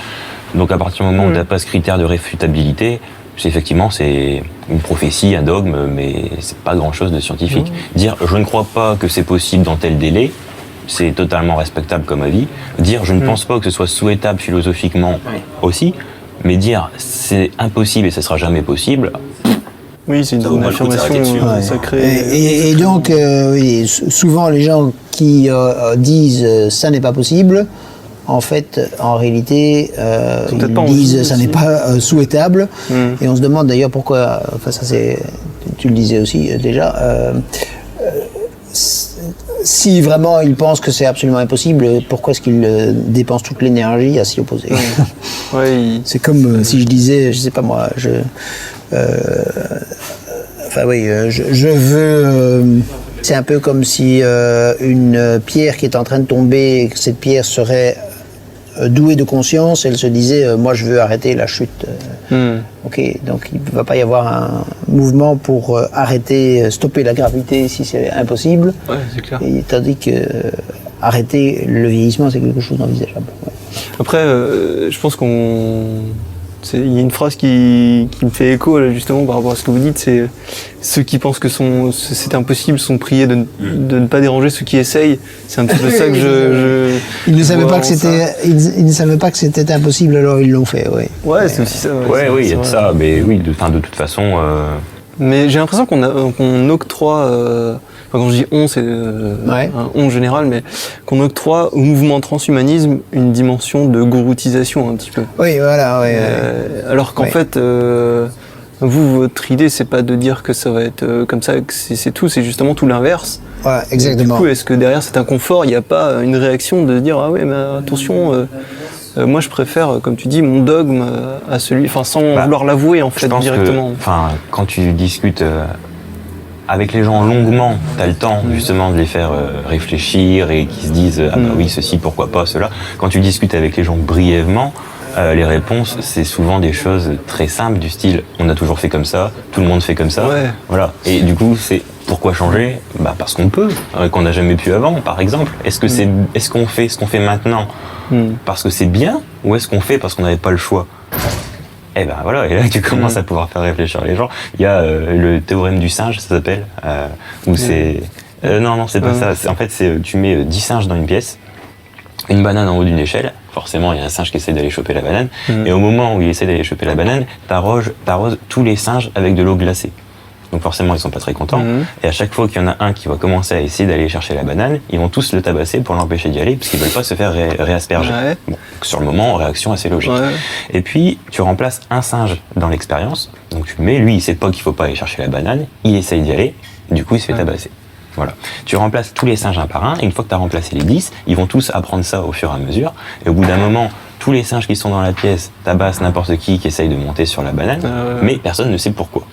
Donc à partir du moment où tu n'as pas ce critère de réfutabilité, effectivement c'est une prophétie, un dogme, mais c'est pas grand-chose de scientifique. Dire je ne crois pas que c'est possible dans tel délai, c'est totalement respectable comme avis. Dire je ne pense pas que ce soit souhaitable philosophiquement aussi, mais dire c'est impossible et ce sera jamais possible... Oui, c'est une affirmation sacrée. Et donc, souvent les gens qui disent ça n'est pas possible en fait, en réalité, peut-être ils disent envie ça aussi. n'est pas souhaitable. Et on se demande d'ailleurs pourquoi, enfin ça c'est, tu le disais aussi déjà, si vraiment ils pensent que c'est absolument impossible, pourquoi est-ce qu'ils dépensent toute l'énergie à s'y opposer? Ouais, C'est comme si je disais, je sais pas moi, je veux. C'est un peu comme si une pierre qui est en train de tomber, que cette pierre serait douée de conscience, elle se disait moi je veux arrêter la chute. Ok, donc il ne va pas y avoir un mouvement pour stopper la gravité si c'est impossible. Ouais, c'est clair. Et, tandis que arrêter le vieillissement c'est quelque chose d'envisageable. Ouais. Après, je pense il y a une phrase qui me fait écho là, justement par rapport à ce que vous dites, c'est ceux qui pensent que c'est impossible sont priés de ne pas déranger ceux qui essayent. C'est un petit peu ça que Ils ne savaient vois pas que en ça. ils ne savaient pas que c'était impossible, alors ils l'ont fait. Oui. Ouais, c'est aussi ça. Ouais, oui, il y a de vrai. ça, mais oui, de toute façon, Mais j'ai l'impression qu'on octroie, quand je dis on, c'est Ouais. un on général, mais qu'on octroie au mouvement transhumanisme une dimension de gouroutisation un petit peu. Oui, voilà. Ouais, Alors qu'en Ouais. fait, votre idée, c'est pas de dire que ça va être comme ça, que c'est tout, c'est justement tout l'inverse. voilà, Et exactement. du coup, est-ce que derrière cet inconfort, il n'y a pas une réaction de dire ah ouais, mais attention, moi je préfère, comme tu dis, mon dogme à celui, enfin sans vouloir l'avouer en je fait pense directement. que, quand tu discutes avec les gens longuement, tu as le temps justement de les faire réfléchir et qui se disent ah bah oui, ceci, pourquoi pas, cela. Quand tu discutes avec les gens brièvement, les réponses, c'est souvent des choses très simples du style on a toujours fait comme ça, tout le monde fait comme ça. Ouais. Voilà. Et du coup, c'est pourquoi changer? Bah parce qu'on peut, qu'on n'a jamais pu avant, par exemple. Est-ce qu'on fait ce qu'on fait maintenant parce que c'est bien, ou est-ce qu'on fait parce qu'on n'avait pas le choix? Eh ben voilà, et là tu commences à pouvoir faire réfléchir les gens. Il y a le théorème du singe, ça s'appelle, où c'est... non, c'est pas ça. En fait, tu mets 10 singes dans une pièce, une banane en haut d'une échelle. Forcément, il y a un singe qui essaie d'aller choper la banane. Et au moment où il essaie d'aller choper la banane, t'arroses tous les singes avec de l'eau glacée. Donc forcément, ils sont pas très contents. Et à chaque fois qu'il y en a un qui va commencer à essayer d'aller chercher la banane, ils vont tous le tabasser pour l'empêcher d'y aller, parce qu'ils veulent pas se faire réasperger. Ouais. Bon, sur le moment, réaction assez logique. Ouais. Et puis, tu remplaces un singe dans l'expérience. Donc tu le mets, lui, il sait pas qu'il faut pas aller chercher la banane, il essaye d'y aller, et du coup, il se fait tabasser. Voilà. Tu remplaces tous les singes un par un, et une fois que tu as remplacé les 10, ils vont tous apprendre ça au fur et à mesure. Et au bout d'un moment, tous les singes qui sont dans la pièce tabassent n'importe qui essaye de monter sur la banane, mais personne ne sait pourquoi.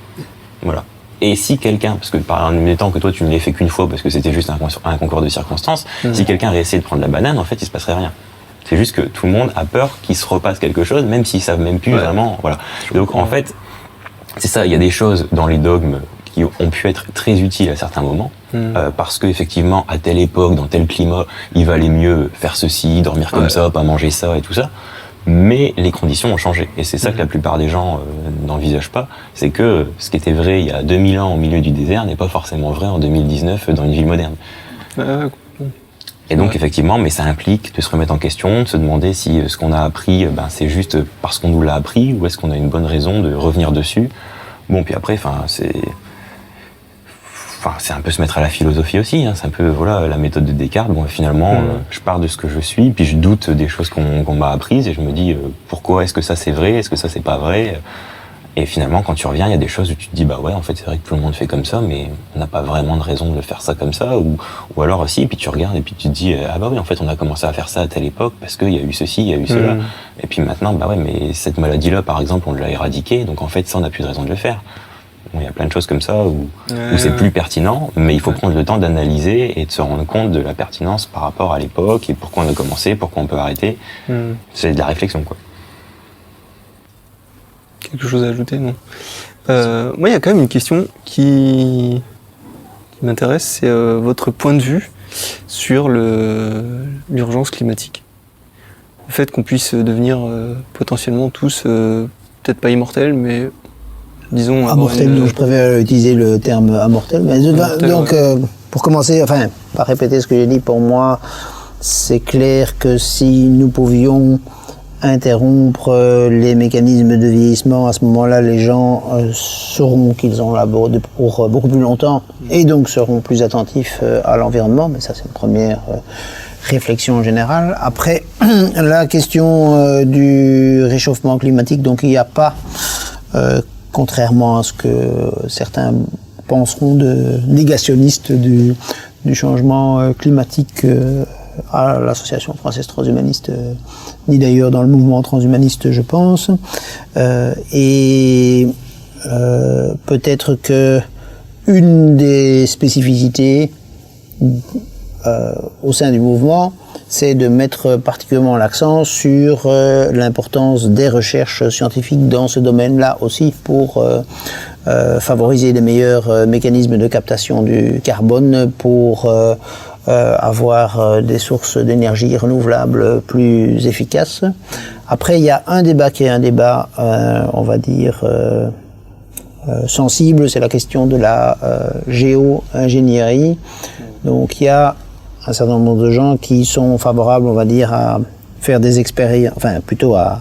Voilà. Et si quelqu'un, parce que par un temps que toi tu ne l'as fait qu'une fois parce que c'était juste un concours de circonstances, si quelqu'un réessayait de prendre la banane, en fait il se passerait rien. C'est juste que tout le monde a peur qu'il se repasse quelque chose, même s'ils savent même plus vraiment. Voilà. Donc en fait, c'est ça, il y a des choses dans les dogmes qui ont pu être très utiles à certains moments, parce qu'effectivement, à telle époque, dans tel climat, il valait mieux faire ceci, dormir comme ça, pas manger ça et tout ça. Mais les conditions ont changé. Et c'est ça que la plupart des gens n'envisagent pas. C'est que ce qui était vrai il y a 2000 ans au milieu du désert n'est pas forcément vrai en 2019 dans une ville moderne. Et donc effectivement, mais ça implique de se remettre en question, de se demander si ce qu'on a appris, c'est juste parce qu'on nous l'a appris, ou est-ce qu'on a une bonne raison de revenir dessus. Bon, puis après, c'est un peu se mettre à la philosophie aussi, hein. C'est un peu la méthode de Descartes. Bon, finalement, je pars de ce que je suis, puis je doute des choses qu'on m'a apprises, et je me dis pourquoi est-ce que ça c'est vrai, est-ce que ça c'est pas vrai. Et finalement, quand tu reviens, il y a des choses où tu te dis bah ouais, en fait c'est vrai que tout le monde fait comme ça, mais on n'a pas vraiment de raison de faire ça comme ça, ou alors aussi, et puis tu regardes et puis tu te dis ah bah oui, en fait on a commencé à faire ça à telle époque parce qu'il y a eu ceci, il y a eu cela, et puis maintenant bah ouais, mais cette maladie-là par exemple on l'a éradiquée, donc en fait ça on n'a plus de raison de le faire. Bon, il y a plein de choses comme ça où c'est plus pertinent, mais il faut prendre le temps d'analyser et de se rendre compte de la pertinence par rapport à l'époque et pourquoi on a commencé, pourquoi on peut arrêter. C'est de la réflexion, quoi. Quelque chose à ajouter, non? Moi, il y a quand même une question qui m'intéresse, c'est votre point de vue sur l'urgence climatique. Le fait qu'on puisse devenir potentiellement tous, peut-être pas immortels, mais disons... Immortel, donc je préfère utiliser le terme immortel. Mais donc, pour commencer, pas répéter ce que j'ai dit, pour moi, c'est clair que si nous pouvions interrompre les mécanismes de vieillissement, à ce moment-là, les gens sauront qu'ils ont labordé pour beaucoup plus longtemps et donc seront plus attentifs à l'environnement. Mais ça, c'est une première réflexion générale. Après, la question du réchauffement climatique, donc il n'y a pas, contrairement à ce que certains penseront de négationnistes du changement climatique à l'Association française transhumaniste, ni d'ailleurs dans le mouvement transhumaniste, je pense. Peut-être que une des spécificités au sein du mouvement, c'est de mettre particulièrement l'accent sur l'importance des recherches scientifiques dans ce domaine-là aussi pour favoriser des meilleurs mécanismes de captation du carbone, pour avoir des sources d'énergie renouvelables plus efficaces. Après, il y a un débat qui est un débat, on va dire, sensible, c'est la question de la géo-ingénierie. Donc il y a un certain nombre de gens qui sont favorables, on va dire, à faire des expériences, enfin plutôt à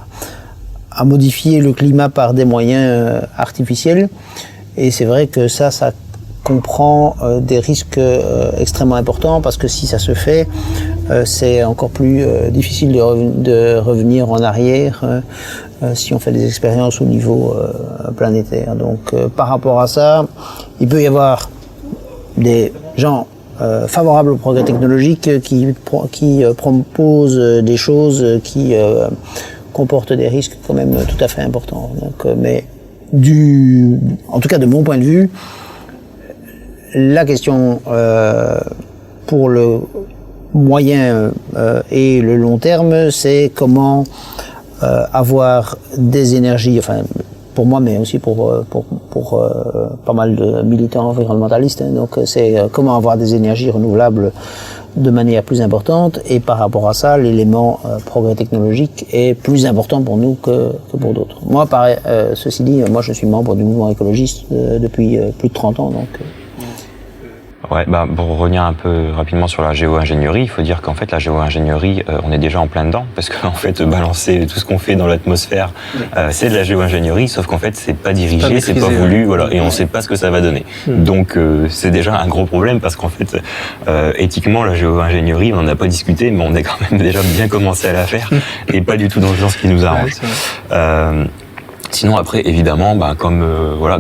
modifier le climat par des moyens artificiels. Et c'est vrai que ça comprend des risques extrêmement importants, parce que si ça se fait, c'est encore plus difficile de revenir en arrière si on fait des expériences au niveau planétaire. Donc par rapport à ça, il peut y avoir des gens favorables au progrès technologique qui proposent des choses qui comportent des risques quand même tout à fait importants. Donc, mais en tout cas de mon point de vue, la question pour le moyen et le long terme, c'est comment avoir des énergies, enfin pour moi, mais aussi pour pas mal de militants environnementalistes. Hein, donc c'est comment avoir des énergies renouvelables de manière plus importante, et par rapport à ça, l'élément progrès technologique est plus important pour nous que pour d'autres. Moi, ceci dit, moi je suis membre du mouvement écologiste depuis plus de 30 ans, donc... Ouais, pour revenir un peu rapidement sur la géo-ingénierie, il faut dire qu'en fait la géo-ingénierie, on est déjà en plein dedans, parce qu'en fait balancer tout ce qu'on fait dans l'atmosphère, c'est de la géo-ingénierie, sauf qu'en fait c'est pas dirigé, c'est pas voulu, voilà, et on sait pas ce que ça va donner. Donc c'est déjà un gros problème, parce qu'en fait éthiquement la géo-ingénierie, on n'en a pas discuté, mais on est quand même déjà bien commencé à la faire, et pas du tout dans le genre qui nous arrange. Sinon après, évidemment, comme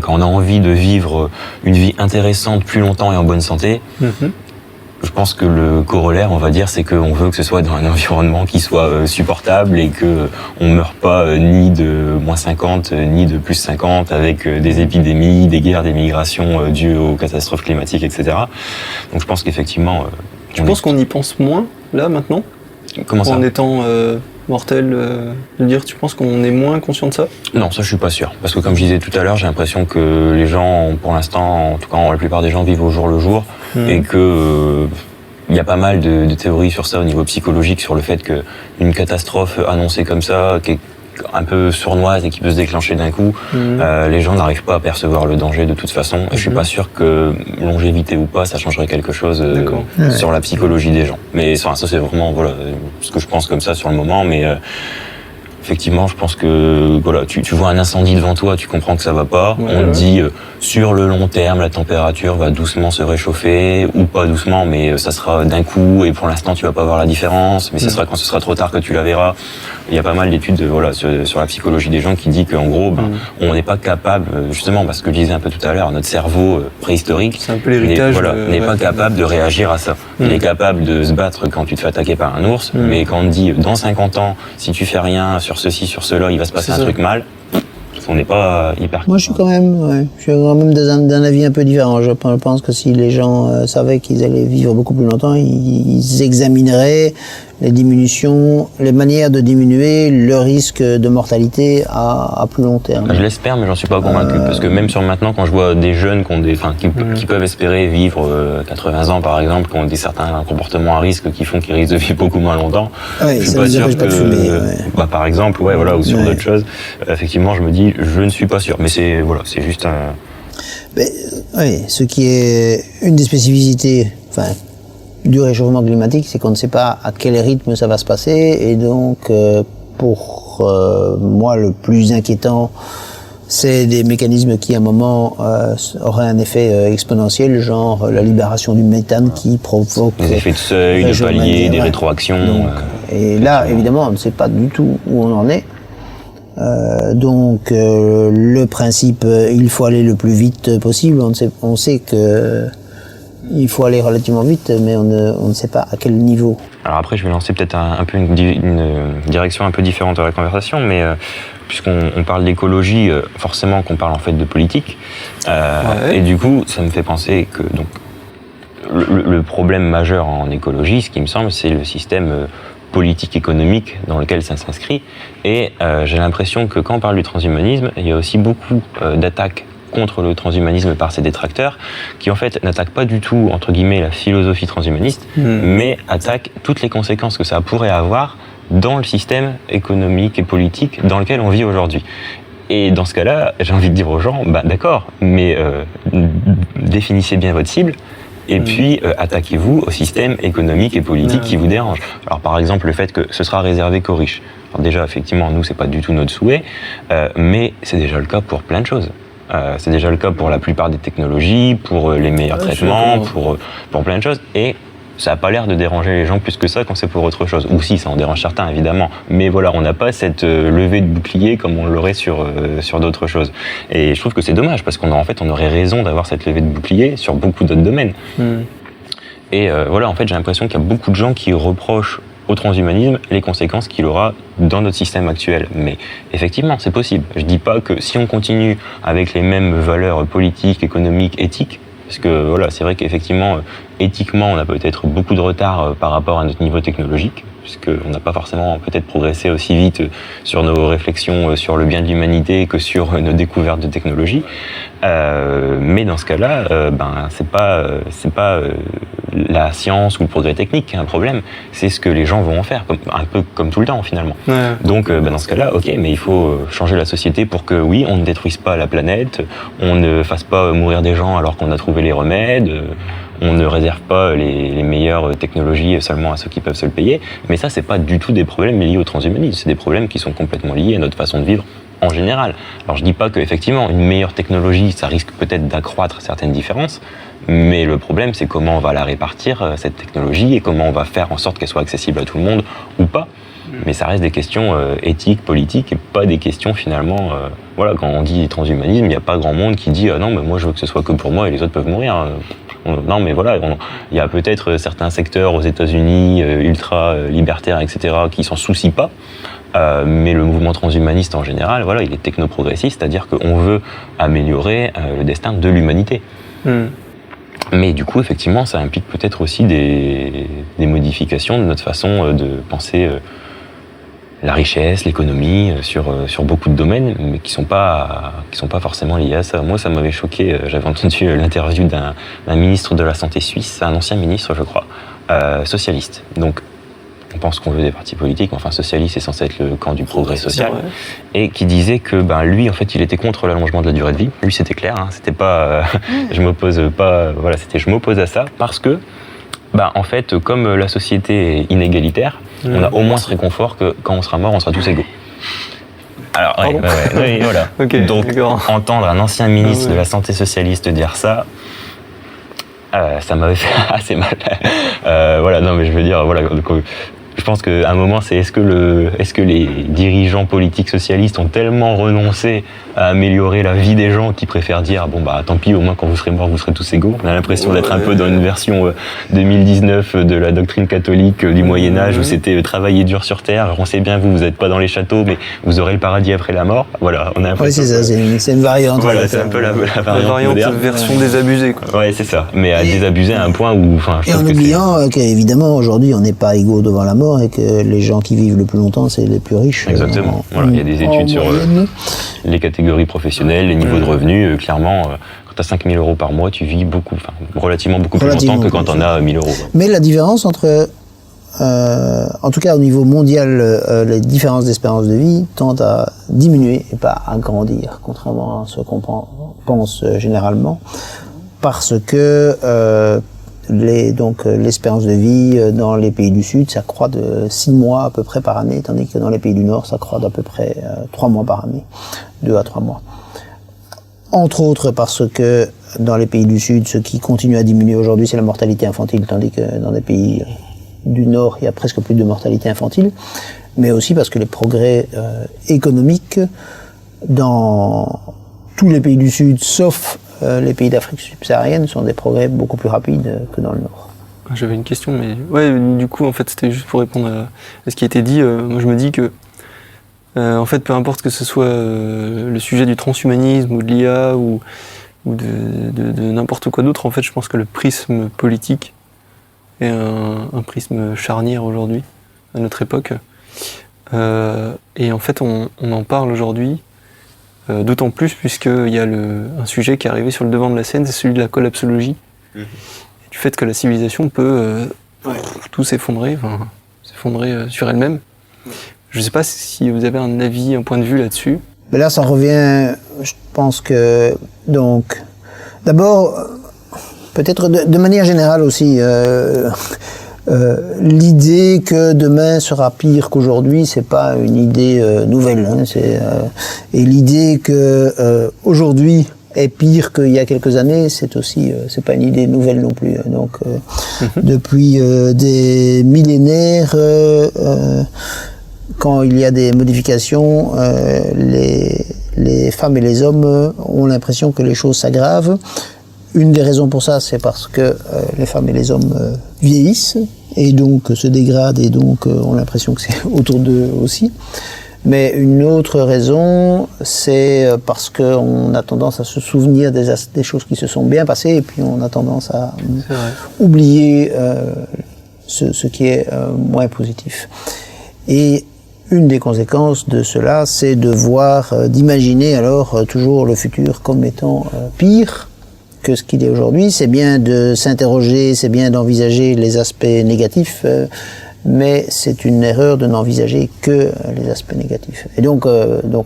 quand on a envie de vivre une vie intéressante plus longtemps et en bonne santé, je pense que le corollaire, on va dire, c'est qu'on veut que ce soit dans un environnement qui soit supportable, et que on meurt pas ni de -50 ni de +50 avec des épidémies, des guerres, des migrations dues aux catastrophes climatiques, etc. Donc je pense qu'effectivement... Tu penses qu'on y pense moins, là, maintenant ? Comment ça ? En étant mortel, de dire, tu penses qu'on est moins conscient de ça ? Non, ça je suis pas sûr. Parce que comme je disais tout à l'heure, j'ai l'impression que les gens, pour l'instant, en tout cas la plupart des gens vivent au jour le jour, et que il y a pas mal de théories sur ça au niveau psychologique, sur le fait qu'une catastrophe annoncée comme ça, qui est un peu sournoise et qui peut se déclencher d'un coup, les gens n'arrivent pas à percevoir le danger de toute façon. Et je suis pas sûr que longévité ou pas, ça changerait quelque chose sur la psychologie des gens. Mais ça c'est vraiment ce que je pense comme ça sur le moment. Mais effectivement, je pense que tu vois un incendie devant toi, tu comprends que ça va pas. On te dit sur le long terme, la température va doucement se réchauffer, ou pas doucement, mais ça sera d'un coup. Et pour l'instant, tu vas pas voir la différence. Mais ce sera quand ce sera trop tard que tu la verras. Il y a pas mal d'études sur la psychologie des gens qui dit qu'en gros, on n'est pas capable, justement, parce que je disais un peu tout à l'heure, notre cerveau préhistorique n'est pas capable de réagir à ça. Il est capable de se battre quand tu te fais attaquer par un ours, mais quand on te dit dans 50 ans, si tu fais rien sur ceci, sur cela, il va se passer un truc mal, on n'est pas hyper... Moi je suis quand même d'un avis un peu différent. Je pense que si les gens savaient qu'ils allaient vivre beaucoup plus longtemps, ils examineraient les diminutions, les manières de diminuer le risque de mortalité à plus long terme. Je l'espère, mais j'en suis pas convaincu, parce que même sur maintenant, quand je vois des jeunes qui peuvent espérer vivre 80 ans par exemple, qui ont certains comportements à risque qui font qu'ils risquent de vivre beaucoup moins longtemps, je suis pas sûr que, par exemple, ou sur d'autres choses, effectivement, je me dis, je ne suis pas sûr, mais c'est juste un... ce qui est une des spécificités, du réchauffement climatique, c'est qu'on ne sait pas à quel rythme ça va se passer, et donc pour moi le plus inquiétant, c'est des mécanismes qui, à un moment, auraient un effet exponentiel, genre la libération du méthane qui provoque... Des effets de seuil, de palier, des rétroactions. Donc, et là, évidemment, on ne sait pas du tout où on en est. Donc, le principe, il faut aller le plus vite possible. On sait que il faut aller relativement vite, mais on ne sait pas à quel niveau. Alors après, je vais lancer peut-être un peu une direction un peu différente de la conversation, mais puisqu'on parle d'écologie, forcément qu'on parle en fait de politique. Et du coup, ça me fait penser que donc le problème majeur en écologie, ce qui me semble, c'est le système politique économique dans lequel ça s'inscrit. Et j'ai l'impression que quand on parle du transhumanisme, il y a aussi beaucoup d'attaques contre le transhumanisme par ses détracteurs, qui en fait n'attaquent pas du tout, entre guillemets, la philosophie transhumaniste, mais attaquent toutes les conséquences que ça pourrait avoir dans le système économique et politique dans lequel on vit aujourd'hui. Et dans ce cas-là, j'ai envie de dire aux gens, bah d'accord, mais définissez bien votre cible, et puis attaquez-vous au système économique et politique qui vous dérange. Alors par exemple, le fait que ce sera réservé qu'aux riches. Alors déjà, effectivement, nous, c'est pas du tout notre souhait, mais c'est déjà le cas pour plein de choses. C'est déjà le cas pour la plupart des technologies, pour les meilleurs traitements, pour plein de choses. Et ça n'a pas l'air de déranger les gens plus que ça quand c'est pour autre chose. Ou si, ça en dérange certains, évidemment. Mais voilà, on n'a pas cette levée de bouclier comme on l'aurait sur d'autres choses. Et je trouve que c'est dommage, parce qu'on aurait raison d'avoir cette levée de bouclier sur beaucoup d'autres domaines. Et voilà, en fait, j'ai l'impression qu'il y a beaucoup de gens qui reprochent au transhumanisme les conséquences qu'il aura dans notre système actuel. Mais effectivement, c'est possible. Je dis pas que si on continue avec les mêmes valeurs politiques, économiques, éthiques, parce que voilà, c'est vrai qu'effectivement, éthiquement, on a peut-être beaucoup de retard par rapport à notre niveau technologique, puisqu'on n'a pas forcément peut-être progressé aussi vite sur nos réflexions sur le bien de l'humanité que sur nos découvertes de technologie. Mais dans ce cas-là, c'est pas la science ou le progrès technique qui est un problème, c'est ce que les gens vont en faire, un peu comme tout le temps finalement. Donc dans ce cas-là, ok, mais il faut changer la société pour que oui, on ne détruise pas la planète, on ne fasse pas mourir des gens alors qu'on a trouvé les remèdes, on ne réserve pas les meilleures technologies seulement à ceux qui peuvent se le payer. Mais ça, c'est pas du tout des problèmes liés au transhumanisme, c'est des problèmes qui sont complètement liés à notre façon de vivre en général. Alors je dis pas qu'effectivement, une meilleure technologie, ça risque peut-être d'accroître certaines différences, mais le problème, c'est comment on va la répartir, cette technologie, et comment on va faire en sorte qu'elle soit accessible à tout le monde ou pas. Mais ça reste des questions éthiques, politiques, et pas des questions finalement... voilà, quand on dit transhumanisme, il n'y a pas grand monde qui dit non, mais moi je veux que ce soit que pour moi et les autres peuvent mourir. Non, mais voilà, il y a peut-être certains secteurs aux États-Unis ultra libertaires, etc., qui s'en soucient pas. Mais le mouvement transhumaniste en général, voilà, il est technoprogressiste, c'est-à-dire qu'on veut améliorer le destin de l'humanité. Mais du coup, effectivement, ça implique peut-être aussi des modifications de notre façon de penser la richesse, l'économie, sur beaucoup de domaines, mais qui sont pas forcément liés à ça. Moi, ça m'avait choqué. J'avais entendu l'interview d'un ministre de la Santé suisse, un ancien ministre, je crois, socialiste. Donc, on pense qu'on veut des partis politiques, mais enfin, socialiste, c'est censé être le camp du progrès social, et qui disait que lui, en fait, il était contre l'allongement de la durée de vie. Lui, c'était clair, hein, c'était pas, je m'oppose pas, voilà, c'était je m'oppose à ça, parce que, en fait, comme la société est inégalitaire, on a au moins ce réconfort que quand on sera mort, on sera tous égaux. Alors, ouais, voilà. Okay, donc, entendre un ancien ministre de la Santé socialiste dire ça, ça m'avait fait assez mal. Voilà, non, mais je veux dire, voilà. Je pense qu'à un moment, c'est est-ce que les dirigeants politiques socialistes ont tellement renoncé à améliorer la vie des gens qu'ils préfèrent dire tant pis, au moins quand vous serez morts, vous serez tous égaux. On a l'impression d'être un peu dans une version 2019 de la doctrine catholique du Moyen-Âge où c'était travailler dur sur terre. On sait bien, vous n'êtes pas dans les châteaux, mais vous aurez le paradis après la mort. Voilà, on a l'impression. Oui, c'est ça, c'est une variante. Voilà, c'est un peu la variante moderne. Version désabusée, quoi. Ouais, c'est ça. Mais à désabuser à un point où, et en oubliant qu'évidemment, aujourd'hui, on n'est pas égaux devant la mort et que les gens qui vivent le plus longtemps, c'est les plus riches. Exactement. Voilà, il y a des études sur les catégories professionnelles, les niveaux de revenus. Clairement, quand tu as 5 000 euros par mois, tu vis relativement beaucoup plus longtemps que quand tu en as 1 000 euros. Mais la différence entre, en tout cas au niveau mondial, les différences d'espérance de vie tendent à diminuer et pas à grandir, contrairement à ce qu'on pense généralement, parce que l'espérance de vie dans les pays du Sud, ça croît de 6 mois à peu près par année, tandis que dans les pays du Nord, ça croît d'à peu près 3 mois par année, 2 à 3 mois. entre autres parce que dans les pays du Sud, ce qui continue à diminuer aujourd'hui, c'est la mortalité infantile, tandis que dans les pays du Nord, il y a presque plus de mortalité infantile, mais aussi parce que les progrès économiques dans tous les pays du Sud, sauf les pays d'Afrique subsaharienne, sont des progrès beaucoup plus rapides que dans le Nord. J'avais une question, mais ouais, du coup, en fait, c'était juste pour répondre à ce qui a été dit. Moi, je me dis que, en fait, peu importe que ce soit le sujet du transhumanisme ou de l'IA ou de n'importe quoi d'autre, en fait, je pense que le prisme politique est un prisme charnière aujourd'hui, à notre époque. Et en fait, on en parle aujourd'hui, d'autant plus puisqu'il y a un sujet qui est arrivé sur le devant de la scène, c'est celui de la collapsologie. Du fait que la civilisation peut tout s'effondrer sur elle-même. Je ne sais pas si vous avez un avis, un point de vue là-dessus. Mais là, ça revient, je pense que, donc, d'abord, peut-être de manière générale aussi, l'idée que demain sera pire qu'aujourd'hui, c'est pas une idée nouvelle. Hein, et l'idée que aujourd'hui est pire qu'il y a quelques années, c'est aussi, c'est pas une idée nouvelle non plus. Donc, depuis des millénaires, quand il y a des modifications, les femmes et les hommes ont l'impression que les choses s'aggravent. Une des raisons pour ça, c'est parce que les femmes et les hommes vieillissent et donc se dégradent et donc ont l'impression que c'est autour d'eux aussi. Mais une autre raison, c'est parce qu'on a tendance à se souvenir des choses qui se sont bien passées et puis on a tendance à oublier ce qui est moins positif. Et une des conséquences de cela, c'est de voir, d'imaginer alors toujours le futur comme étant pire que ce qu'il est aujourd'hui. C'est bien de s'interroger, c'est bien d'envisager les aspects négatifs, mais c'est une erreur de n'envisager que les aspects négatifs. Et donc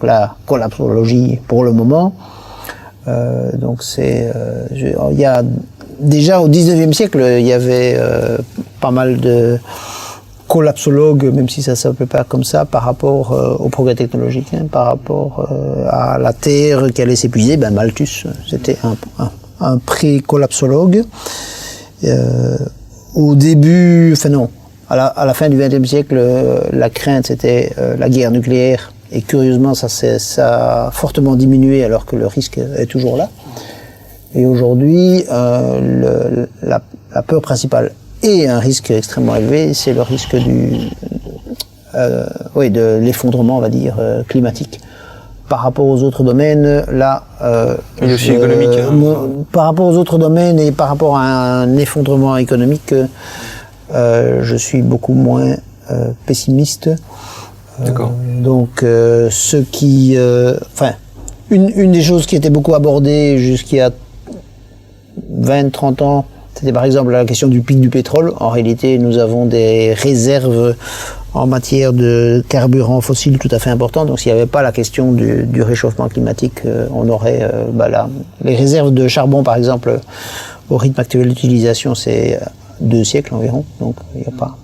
la collapsologie, pour le moment, donc c'est, il y a déjà au 19e siècle, il y avait pas mal de collapsologues, même si ça ne s'appelait pas comme ça, par rapport au progrès technologique, hein, par rapport à la Terre qui allait s'épuiser. Ben Malthus, c'était un pré-collapsologue. Au début, enfin non, à la fin du XXe siècle, la crainte c'était la guerre nucléaire, et curieusement ça a fortement diminué alors que le risque est toujours là. Et aujourd'hui, la peur principale et un risque extrêmement élevé, c'est le risque de l'effondrement, on va dire, climatique. Par rapport aux autres domaines, là, et aussi économique. Par rapport aux autres domaines et par rapport à un effondrement économique, je suis beaucoup moins pessimiste. D'accord. Donc, une des choses qui était beaucoup abordée jusqu'il y a 20-30 ans, c'était par exemple la question du pic du pétrole. En réalité, nous avons des réserves en matière de carburant fossile tout à fait importantes. Donc s'il n'y avait pas la question du réchauffement climatique, on aurait les réserves de charbon, par exemple, au rythme actuel d'utilisation, c'est 2 siècles environ. Donc il n'y a pas.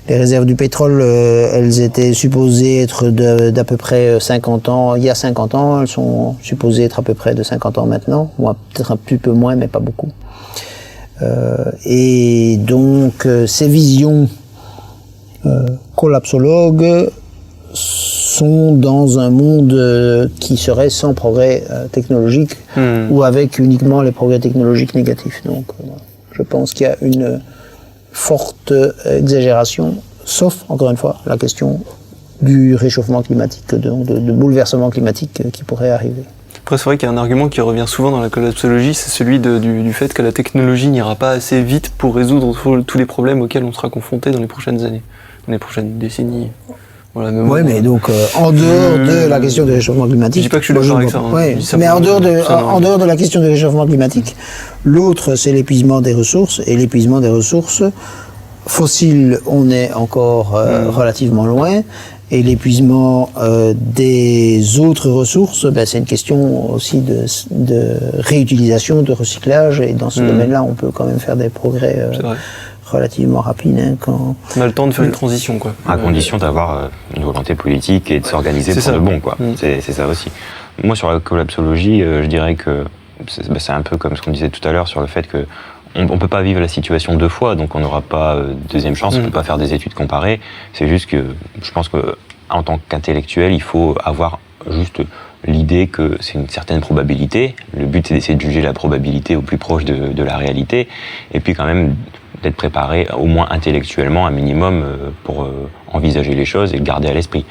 Les réserves du pétrole, elles étaient supposées être d'à peu près 50 ans. Il y a 50 ans, elles sont supposées être à peu près de 50 ans maintenant. Peut-être un petit peu moins, mais pas beaucoup. Et donc ces visions collapsologues sont dans un monde qui serait sans progrès technologique ou avec uniquement les progrès technologiques négatifs. Donc je pense qu'il y a une forte exagération, sauf encore une fois la question du réchauffement climatique, de bouleversement climatique qui pourrait arriver. Après, c'est vrai qu'il y a un argument qui revient souvent dans la collapsologie, c'est celui du fait que la technologie n'ira pas assez vite pour résoudre tous les problèmes auxquels on sera confronté dans les prochaines années, dans les prochaines décennies. Voilà, oui, mais donc en dehors de la question du réchauffement climatique... Je dis pas que je suis d'accord avec ça. Mais en dehors de la question du réchauffement climatique, l'autre c'est l'épuisement des ressources, et l'épuisement des ressources fossiles, on est encore relativement loin. Et l'épuisement des autres ressources, c'est une question aussi de réutilisation, de recyclage, et dans ce domaine-là, on peut quand même faire des progrès relativement rapides. Hein, quand on a le temps de faire une transition, quoi. À condition d'avoir une volonté politique et de s'organiser pour de bon, quoi. C'est ça aussi. Moi, sur la collapsologie, je dirais que c'est un peu comme ce qu'on disait tout à l'heure sur le fait que on peut pas vivre la situation deux fois, donc on n'aura pas deuxième chance, on peut pas faire des études comparées. C'est juste que je pense que en tant qu'intellectuel, il faut avoir juste l'idée que c'est une certaine probabilité. Le but, c'est d'essayer de juger la probabilité au plus proche de la réalité, et puis quand même d'être préparé, au moins intellectuellement, un minimum, pour envisager les choses et le garder à l'esprit.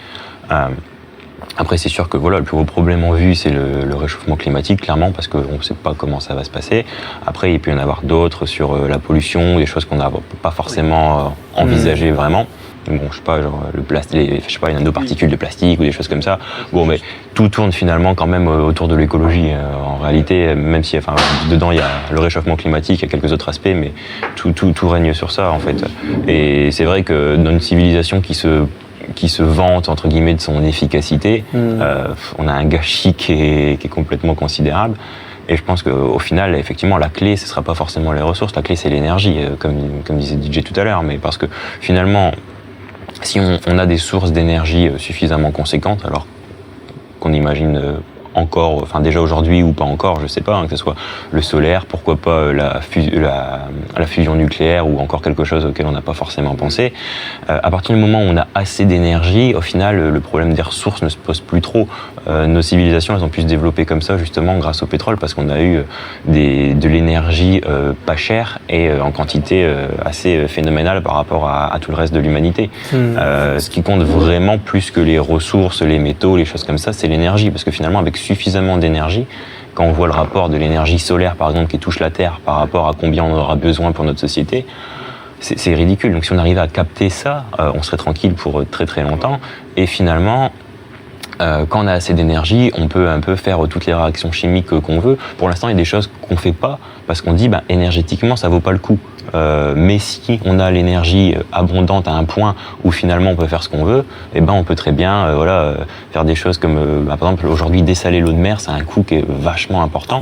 Après, c'est sûr que voilà, le plus gros problème en vue, c'est le réchauffement climatique, clairement, parce qu'on ne sait pas comment ça va se passer. Après, il peut y en avoir d'autres sur la pollution, des choses qu'on n'a pas forcément envisagées vraiment. Bon, je sais pas, genre le plastique, je sais pas, les nanoparticules de plastique ou des choses comme ça. Bon, mais tout tourne finalement quand même autour de l'écologie. En réalité, même si, enfin, dedans il y a le réchauffement climatique, il y a quelques autres aspects, mais tout règne sur ça en fait. Et c'est vrai que dans une civilisation qui se vante entre guillemets de son efficacité, on a un gâchis qui est complètement considérable. Et je pense qu'au final, effectivement, la clé, ce ne sera pas forcément les ressources, la clé c'est l'énergie, comme disait DJ tout à l'heure, mais parce que finalement, si on a des sources d'énergie suffisamment conséquentes, alors qu'on imagine encore, enfin déjà aujourd'hui ou pas encore, je sais pas, que ce soit le solaire, pourquoi pas la fusion nucléaire ou encore quelque chose auquel on n'a pas forcément pensé. À partir du moment où on a assez d'énergie, au final, le problème des ressources ne se pose plus trop. Nos civilisations, elles ont pu se développer comme ça justement grâce au pétrole parce qu'on a eu de l'énergie pas chère et en quantité assez phénoménale par rapport à tout le reste de l'humanité. Ce qui compte vraiment plus que les ressources, les métaux, les choses comme ça, c'est l'énergie, parce que finalement avec suffisamment d'énergie, quand on voit le rapport de l'énergie solaire par exemple qui touche la Terre par rapport à combien on aura besoin pour notre société, c'est ridicule. Donc si on arrivait à capter ça, on serait tranquille pour très très longtemps. Et finalement, quand on a assez d'énergie, on peut un peu faire toutes les réactions chimiques qu'on veut. Pour l'instant, il y a des choses qu'on fait pas parce qu'on dit énergétiquement ça vaut pas le coup. Mais si on a l'énergie abondante à un point où finalement on peut faire ce qu'on veut, on peut très bien faire des choses comme par exemple aujourd'hui dessaler l'eau de mer, c'est un coût qui est vachement important.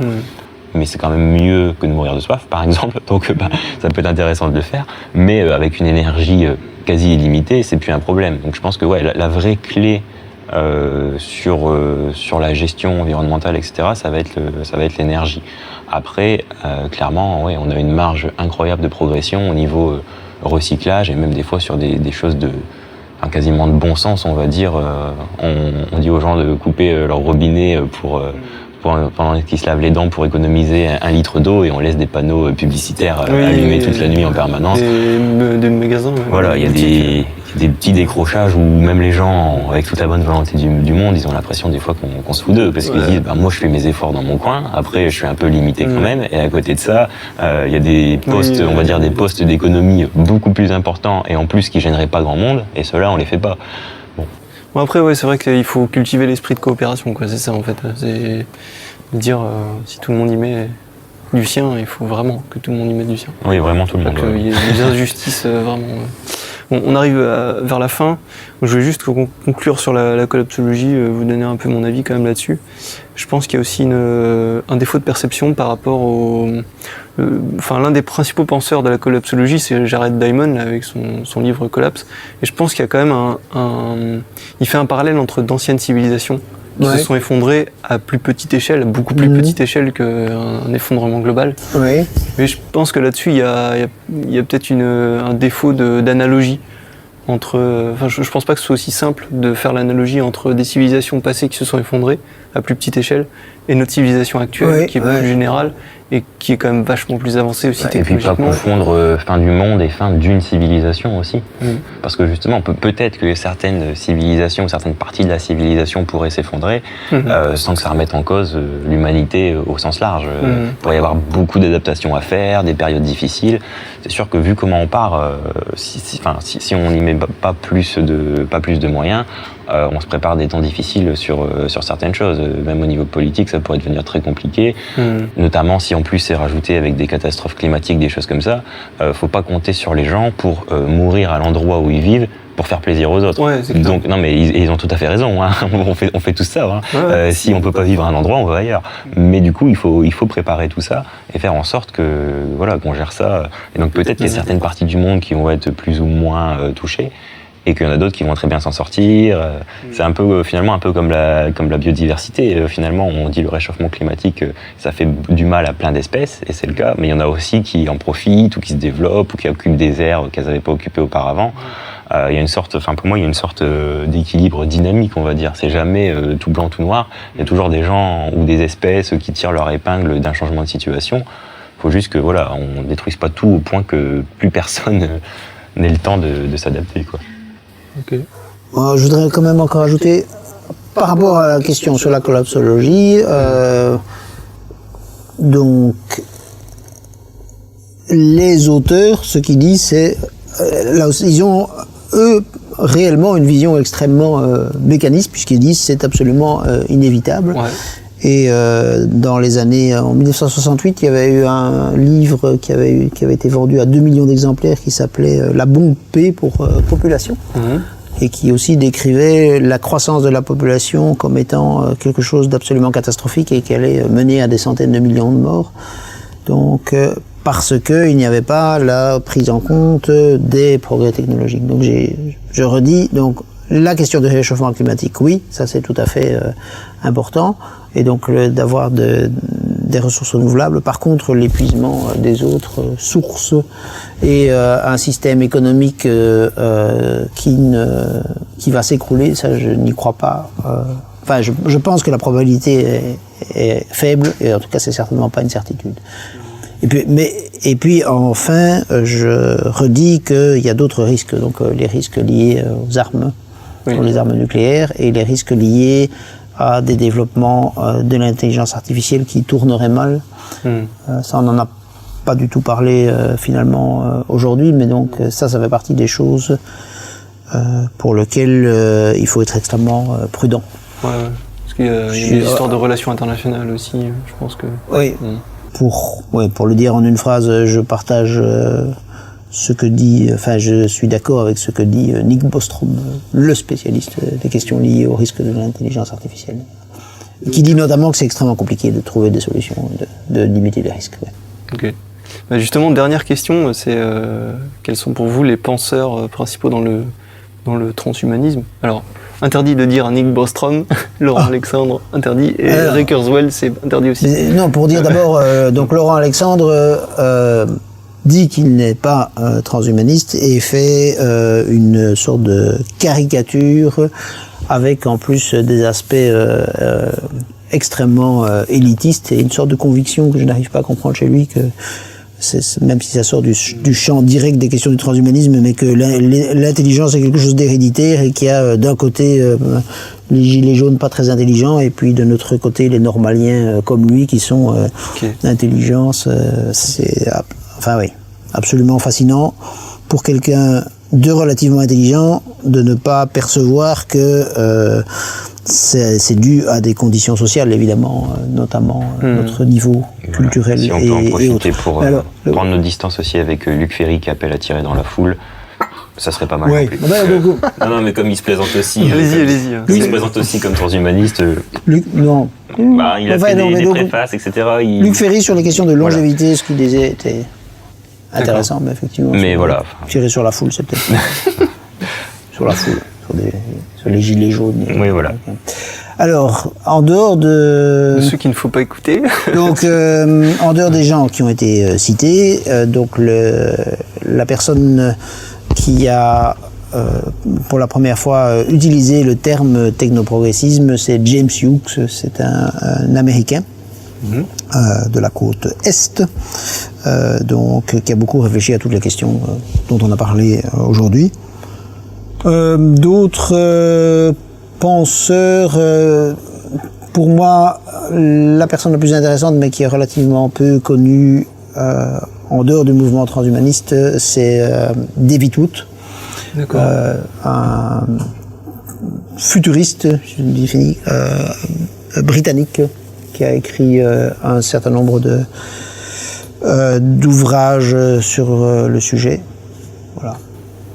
Mais c'est quand même mieux que de mourir de soif par exemple, donc ça peut être intéressant de le faire, mais avec une énergie quasi illimitée, c'est plus un problème. Donc je pense que la vraie clé sur la gestion environnementale, etc., ça va être l'énergie. Après, clairement, on a une marge incroyable de progression au niveau recyclage et même des fois sur des choses quasiment de bon sens, on va dire. On dit aux gens de couper leur robinet pendant qu'ils se lavent les dents pour économiser 1 litre d'eau et on laisse des panneaux publicitaires allumés toute la nuit en permanence. Des magasins. Voilà, il y a des petits décrochages où même les gens, avec toute la bonne volonté du monde, ils ont l'impression des fois qu'on se fout d'eux parce qu'ils disent moi je fais mes efforts dans mon coin, après je suis un peu limité quand même, et à côté de ça, il y a des postes, on va dire des postes d'économie beaucoup plus importants et en plus qui gêneraient pas grand monde, et ceux-là on les fait pas. Bon, après, c'est vrai qu'il faut cultiver l'esprit de coopération, quoi. C'est ça, en fait. C'est dire, si tout le monde y met du sien, il faut vraiment que tout le monde y mette du sien. Oui, vraiment tout le monde. Il y a des injustices, vraiment. Bon, on arrive vers la fin. Je vais juste conclure sur la collapsologie, vous donner un peu mon avis quand même là-dessus. Je pense qu'il y a aussi un défaut de perception par rapport l'un des principaux penseurs de la collapsologie, c'est Jared Diamond, avec son livre Collapse. Et je pense qu'il y a quand même il fait un parallèle entre d'anciennes civilisations qui se sont effondrées à plus petite échelle, à beaucoup plus petite échelle qu'un effondrement global. Oui. Mais je pense que là-dessus, il y a peut-être un défaut d'analogie. Je pense pas que ce soit aussi simple de faire l'analogie entre des civilisations passées qui se sont effondrées à plus petite échelle et notre civilisation actuelle qui est plus générale et qui est quand même vachement plus avancée aussi technologiquement. Et puis pas confondre fin du monde et fin d'une civilisation aussi. Parce que justement, peut-être que certaines civilisations, certaines parties de la civilisation pourraient s'effondrer sans que ça remette en cause l'humanité au sens large. Il pourrait y avoir beaucoup d'adaptations à faire, des périodes difficiles. C'est sûr que vu comment on part, si on n'y met pas plus de moyens, on se prépare des temps difficiles sur certaines choses. Même au niveau politique, ça pourrait devenir très compliqué. Notamment si en plus c'est rajouté avec des catastrophes climatiques, des choses comme ça. Faut pas compter sur les gens pour mourir à l'endroit où ils vivent pour faire plaisir aux autres. Donc non, mais ils ont tout à fait raison. Hein. On fait tout ça. Hein. Si on peut pas vivre à un endroit, on va ailleurs. Mais du coup, il faut préparer tout ça et faire en sorte qu'on gère ça. Et donc peut-être qu'il y a certaines parties du monde qui vont être plus ou moins touchées. et qu'il y en a d'autres qui vont très bien s'en sortir. C'est un peu, finalement, un peu comme la biodiversité. Finalement, on dit le réchauffement climatique, ça fait du mal à plein d'espèces, et c'est le cas, mais il y en a aussi qui en profitent, ou qui se développent, ou qui occupent des aires qu'elles n'avaient pas occupées auparavant. Il y a une sorte, pour moi, il y a une sorte d'équilibre dynamique, on va dire. C'est jamais tout blanc, tout noir. Il y a toujours des gens ou des espèces qui tirent leur épingle d'un changement de situation. Il faut juste que, voilà, on ne détruise pas tout au point que plus personne n'ait le temps de s'adapter, quoi. Ok. Je voudrais quand même encore ajouter, par rapport à la question sur la collapsologie, donc, les auteurs, ce qu'ils disent, c'est, là aussi, ils ont, eux, réellement une vision extrêmement mécaniste, puisqu'ils disent c'est absolument inévitable. Ouais. Et dans les années, en 1968, il y avait eu un livre qui avait été vendu à 2 millions d'exemplaires qui s'appelait La bombe P pour population, et qui aussi décrivait la croissance de la population comme étant quelque chose d'absolument catastrophique et qui allait mener à des centaines de millions de morts. Donc, parce qu'il n'y avait pas la prise en compte des progrès technologiques. Donc je redis, donc la question du réchauffement climatique, oui, ça c'est tout à fait important, et donc d'avoir des ressources renouvelables. Par contre, l'épuisement des autres sources et un système économique qui va s'écrouler, ça je n'y crois pas. Enfin, je pense que la probabilité est faible, et en tout cas c'est certainement pas une certitude. Et puis enfin, je redis qu'il y a d'autres risques, donc les risques liés aux armes, les armes nucléaires, et les risques liés à des développements de l'intelligence artificielle qui tourneraient mal. Ça, on n'en a pas du tout parlé finalement aujourd'hui, mais donc ça fait partie des choses pour lesquelles il faut être extrêmement prudent. Ouais. Parce qu'il y a une histoire de relations internationales aussi, je pense que... Oui. Pour le dire en une phrase, je partage je suis d'accord avec ce que dit Nick Bostrom, le spécialiste des questions liées au risque de l'intelligence artificielle, qui dit notamment que c'est extrêmement compliqué de trouver des solutions, de limiter les risques. Ouais. Ok. Bah justement, dernière question, c'est quels sont pour vous les penseurs principaux dans le transhumanisme? Alors, interdit de dire Nick Bostrom, Laurent Alexandre, interdit, et Ray Kurzweil, c'est interdit aussi. Non, pour dire d'abord, donc Laurent Alexandre dit qu'il n'est pas transhumaniste et fait une sorte de caricature avec en plus des aspects extrêmement élitistes et une sorte de conviction que je n'arrive pas à comprendre chez lui, que même si ça sort du champ direct des questions du transhumanisme, mais que l'intelligence est quelque chose d'héréditaire et qu'il y a d'un côté les gilets jaunes pas très intelligents et puis de notre côté les normaliens comme lui qui sont d'intelligence. C'est absolument fascinant pour quelqu'un de relativement intelligent de ne pas percevoir que c'est dû à des conditions sociales, évidemment, notamment notre niveau culturel si on peut en profiter pour prendre nos distances aussi avec Luc Ferry qui appelle à tirer dans la foule, ça serait pas mal. Ouais. Non, mais comme il se présente aussi, allez-y. Il se présente aussi comme transhumaniste. Luc, non. Il a fait des préfaces, etc. Luc Ferry sur les questions de longévité, ce qu'il disait était intéressant, mais effectivement. Mais voilà. Tirer sur la foule, c'est peut-être sur la foule. Sur les gilets jaunes. Oui, voilà. Alors, en dehors de ceux qu'il ne faut pas écouter. Donc, en dehors des gens qui ont été cités, donc la personne qui a pour la première fois utilisé le terme technoprogressisme, c'est James Hughes, c'est un Américain. De la côte Est, donc qui a beaucoup réfléchi à toutes les questions dont on a parlé aujourd'hui. D'autres penseurs, pour moi, la personne la plus intéressante, mais qui est relativement peu connue en dehors du mouvement transhumaniste, c'est David Wood, un futuriste, je le définis, britannique, qui a écrit un certain nombre d'ouvrages sur le sujet. Voilà.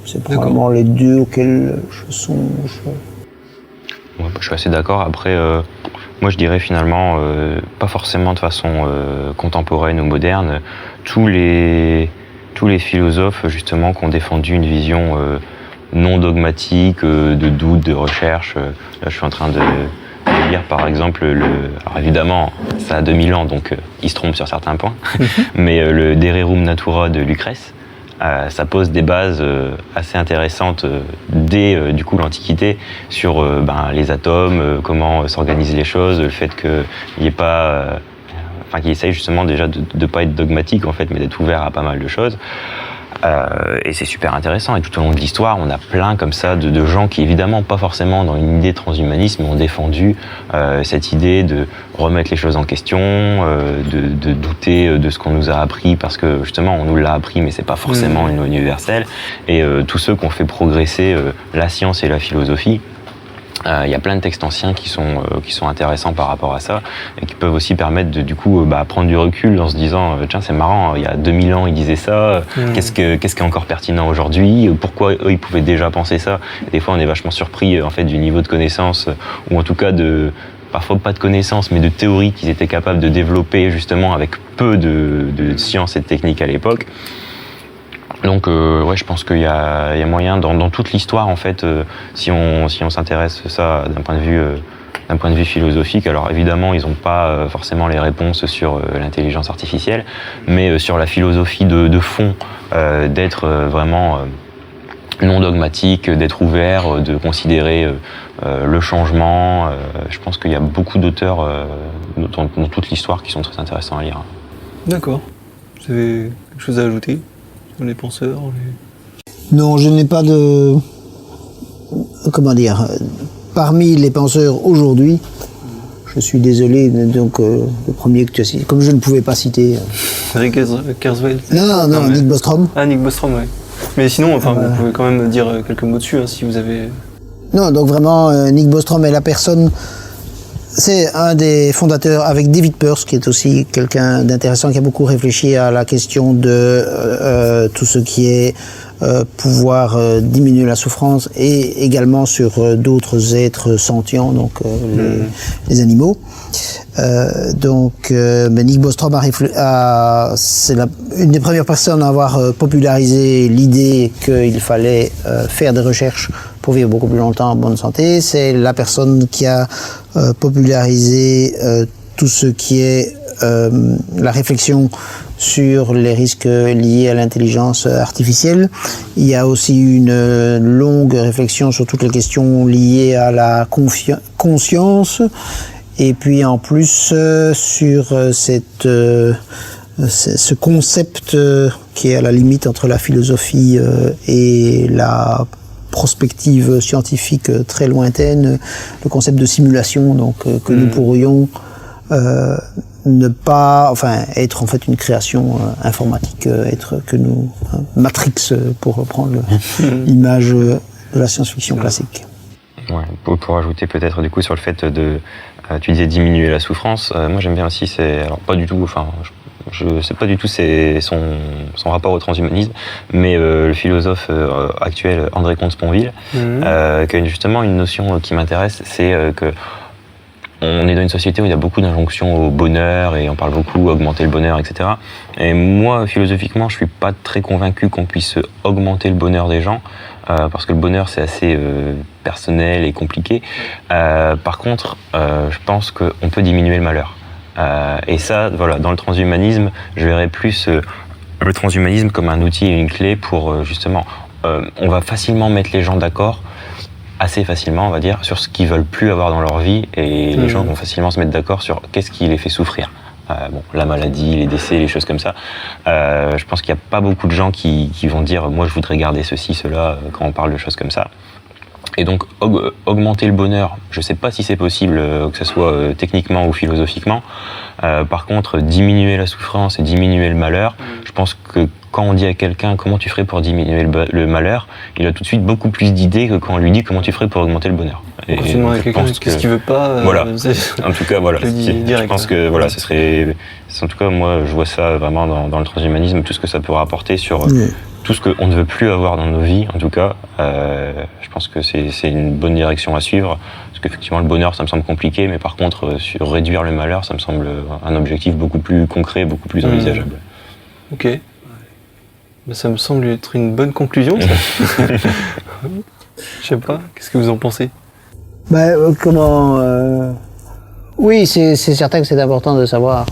C'est probablement les deux auxquels je songe. Je suis assez d'accord. Après, moi je dirais finalement, pas forcément de façon contemporaine ou moderne, tous les philosophes justement qui ont défendu une vision non dogmatique, de doute, de recherche. Là, je suis en train de lire, par exemple, alors évidemment, ça a 2000 ans, donc il se trompe sur certains points, mais le De Rerum Natura de Lucrèce, ça pose des bases assez intéressantes dès du coup l'Antiquité sur les atomes, comment s'organisent les choses, le fait qu'il n'y ait pas, qu'il essaye justement déjà de ne pas être dogmatique en fait, mais d'être ouvert à pas mal de choses. Et c'est super intéressant. Et tout au long de l'histoire, on a plein comme ça de gens qui, évidemment, pas forcément dans une idée transhumanisme, ont défendu cette idée de remettre les choses en question, de douter de ce qu'on nous a appris, parce que justement, on nous l'a appris, mais c'est pas forcément une loi universelle. Et tous ceux qui ont fait progresser la science et la philosophie. Il y a plein de textes anciens qui sont intéressants par rapport à ça et qui peuvent aussi permettre de prendre du recul en se disant tiens, c'est marrant, il y a 2000 ans ils disaient ça, qu'est-ce qui est encore pertinent aujourd'hui, pourquoi eux ils pouvaient déjà penser ça. Et des fois on est vachement surpris en fait du niveau de connaissance, ou en tout cas parfois pas de connaissances mais de théories qu'ils étaient capables de développer justement avec peu de sciences et de techniques à l'époque. Donc je pense qu'il y a moyen dans toute l'histoire en fait, si on s'intéresse à ça d'un point de vue philosophique. Alors évidemment ils n'ont pas forcément les réponses sur l'intelligence artificielle, mais sur la philosophie de fond, d'être vraiment non dogmatique, d'être ouvert, de considérer le changement. Je pense qu'il y a beaucoup d'auteurs dans toute l'histoire qui sont très intéressants à lire. D'accord. Vous avez quelque chose à ajouter ? Les penseurs Non, je n'ai pas de... Comment dire ? Parmi les penseurs aujourd'hui, je suis désolé, donc le premier que tu as cité, comme je ne pouvais pas citer... Rick Kurzweil. Non, Nick Bostrom. Ah, Nick Bostrom, oui. Mais sinon, vous pouvez quand même dire quelques mots dessus, si vous avez... Non, donc vraiment, Nick Bostrom est la personne... C'est un des fondateurs avec David Peirce, qui est aussi quelqu'un d'intéressant, qui a beaucoup réfléchi à la question de tout ce qui est pouvoir diminuer la souffrance, et également sur d'autres êtres sentients, donc les animaux. Nick Bostrom c'est une des premières personnes à avoir popularisé l'idée qu'il fallait faire des recherches pour vivre beaucoup plus longtemps en bonne santé. C'est la personne qui a popularisé tout ce qui est la réflexion sur les risques liés à l'intelligence artificielle. Il y a aussi une longue réflexion sur toutes les questions liées à la conscience. Et puis en plus sur ce concept qui est à la limite entre la philosophie et la prospective scientifique très lointaine, le concept de simulation, donc que nous pourrions être en fait une création informatique, Matrix, pour reprendre l'image de la science-fiction classique. Ouais, pour ajouter peut-être du coup sur le fait de tu disais diminuer la souffrance, moi j'aime bien aussi, je sais pas du tout son rapport au transhumanisme, mais le philosophe actuel André Comte-Sponville, qui a justement une notion qui m'intéresse, c'est que on est dans une société où il y a beaucoup d'injonctions au bonheur et on parle beaucoup augmenter le bonheur, etc. Et moi, philosophiquement, je suis pas très convaincu qu'on puisse augmenter le bonheur des gens, parce que le bonheur c'est assez personnel et compliqué. Par contre, je pense qu'on peut diminuer le malheur. Et ça, voilà, dans le transhumanisme, je verrais plus le transhumanisme comme un outil et une clé pour justement, on va facilement mettre les gens d'accord, assez facilement, on va dire, sur ce qu'ils veulent plus avoir dans leur vie, et les gens vont facilement se mettre d'accord sur qu'est-ce qui les fait souffrir. La maladie, les décès, les choses comme ça. Je pense qu'il n'y a pas beaucoup de gens qui vont dire moi je voudrais garder ceci, cela, quand on parle de choses comme ça. Et donc augmenter le bonheur, je ne sais pas si c'est possible, que ce soit techniquement ou philosophiquement. Par contre, diminuer la souffrance et diminuer le malheur, je pense que quand on dit à quelqu'un comment tu ferais pour diminuer le malheur, il a tout de suite beaucoup plus d'idées que quand on lui dit comment tu ferais pour augmenter le bonheur. Et je pense qu'est-ce qu'il veut pas. Voilà. En tout cas, voilà. Je pense que voilà, ce serait. En tout cas, moi, je vois ça vraiment dans le transhumanisme, tout ce que ça peut rapporter sur tout ce qu'on ne veut plus avoir dans nos vies. En tout cas, je pense que c'est une bonne direction à suivre. Parce qu'effectivement, le bonheur, ça me semble compliqué, mais par contre, sur réduire le malheur, ça me semble un objectif beaucoup plus concret, beaucoup plus envisageable. Ok. Ça me semble être une bonne conclusion, ça. Je sais pas, qu'est-ce que vous en pensez? Oui, c'est certain que c'est important de savoir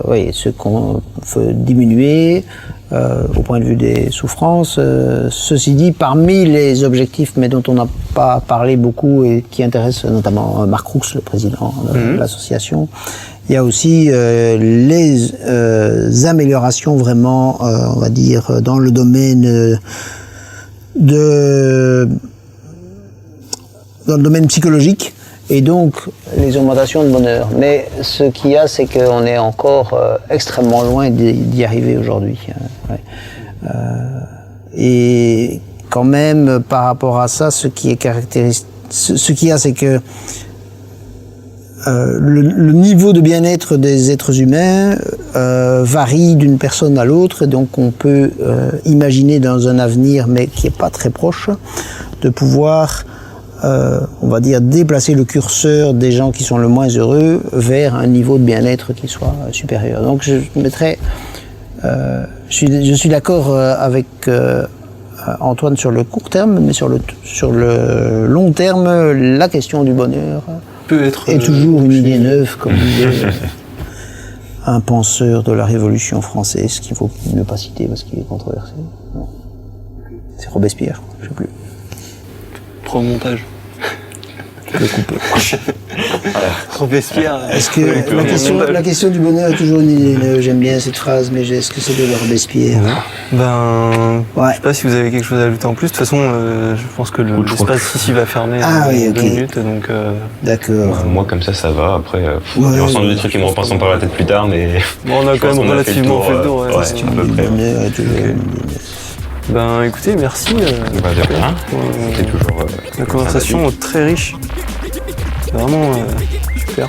ce qu'on veut diminuer au point de vue des souffrances. Ceci dit, parmi les objectifs, mais dont on n'a pas parlé beaucoup et qui intéressent notamment Marc Roux, le président de l'association, il y a aussi les améliorations vraiment, on va dire, dans le domaine dans le domaine psychologique. Et donc, les augmentations de bonheur. Mais ce qu'il y a, c'est qu'on est encore extrêmement loin d'y arriver aujourd'hui. Et quand même, par rapport à ça, ce qu'il y a, c'est que le niveau de bien-être des êtres humains varie d'une personne à l'autre. Et donc, on peut imaginer dans un avenir, mais qui n'est pas très proche, de pouvoir... on va dire, déplacer le curseur des gens qui sont le moins heureux vers un niveau de bien-être qui soit supérieur. Donc je mettrais, je suis d'accord avec Antoine sur le court terme, mais sur le long terme, la question du bonheur est toujours une idée neuve, comme disait un penseur de la Révolution française, qu'il ne faut ne pas citer parce qu'il est controversé. Non. C'est Robespierre, je ne sais plus. Pro montage. Je peux couper. Robespierre. Est-ce que la question du bonheur est toujours une idée neuve? J'aime bien cette phrase, mais est-ce que c'est de Robespierre? Je sais pas si vous avez quelque chose à ajouter en plus. De toute façon, je pense que l'espace ici va fermer dans 2 minutes. Donc, d'accord. Moi, comme ça va. Après, il y a sans doute des trucs qui me repassent par la tête plus tard, mais... Bon, on a quand même relativement fait le tour. La question du bonheur est toujours une idée neuve. Écoutez, merci. De rien. C'est toujours... la conversation très riche. C'est vraiment super.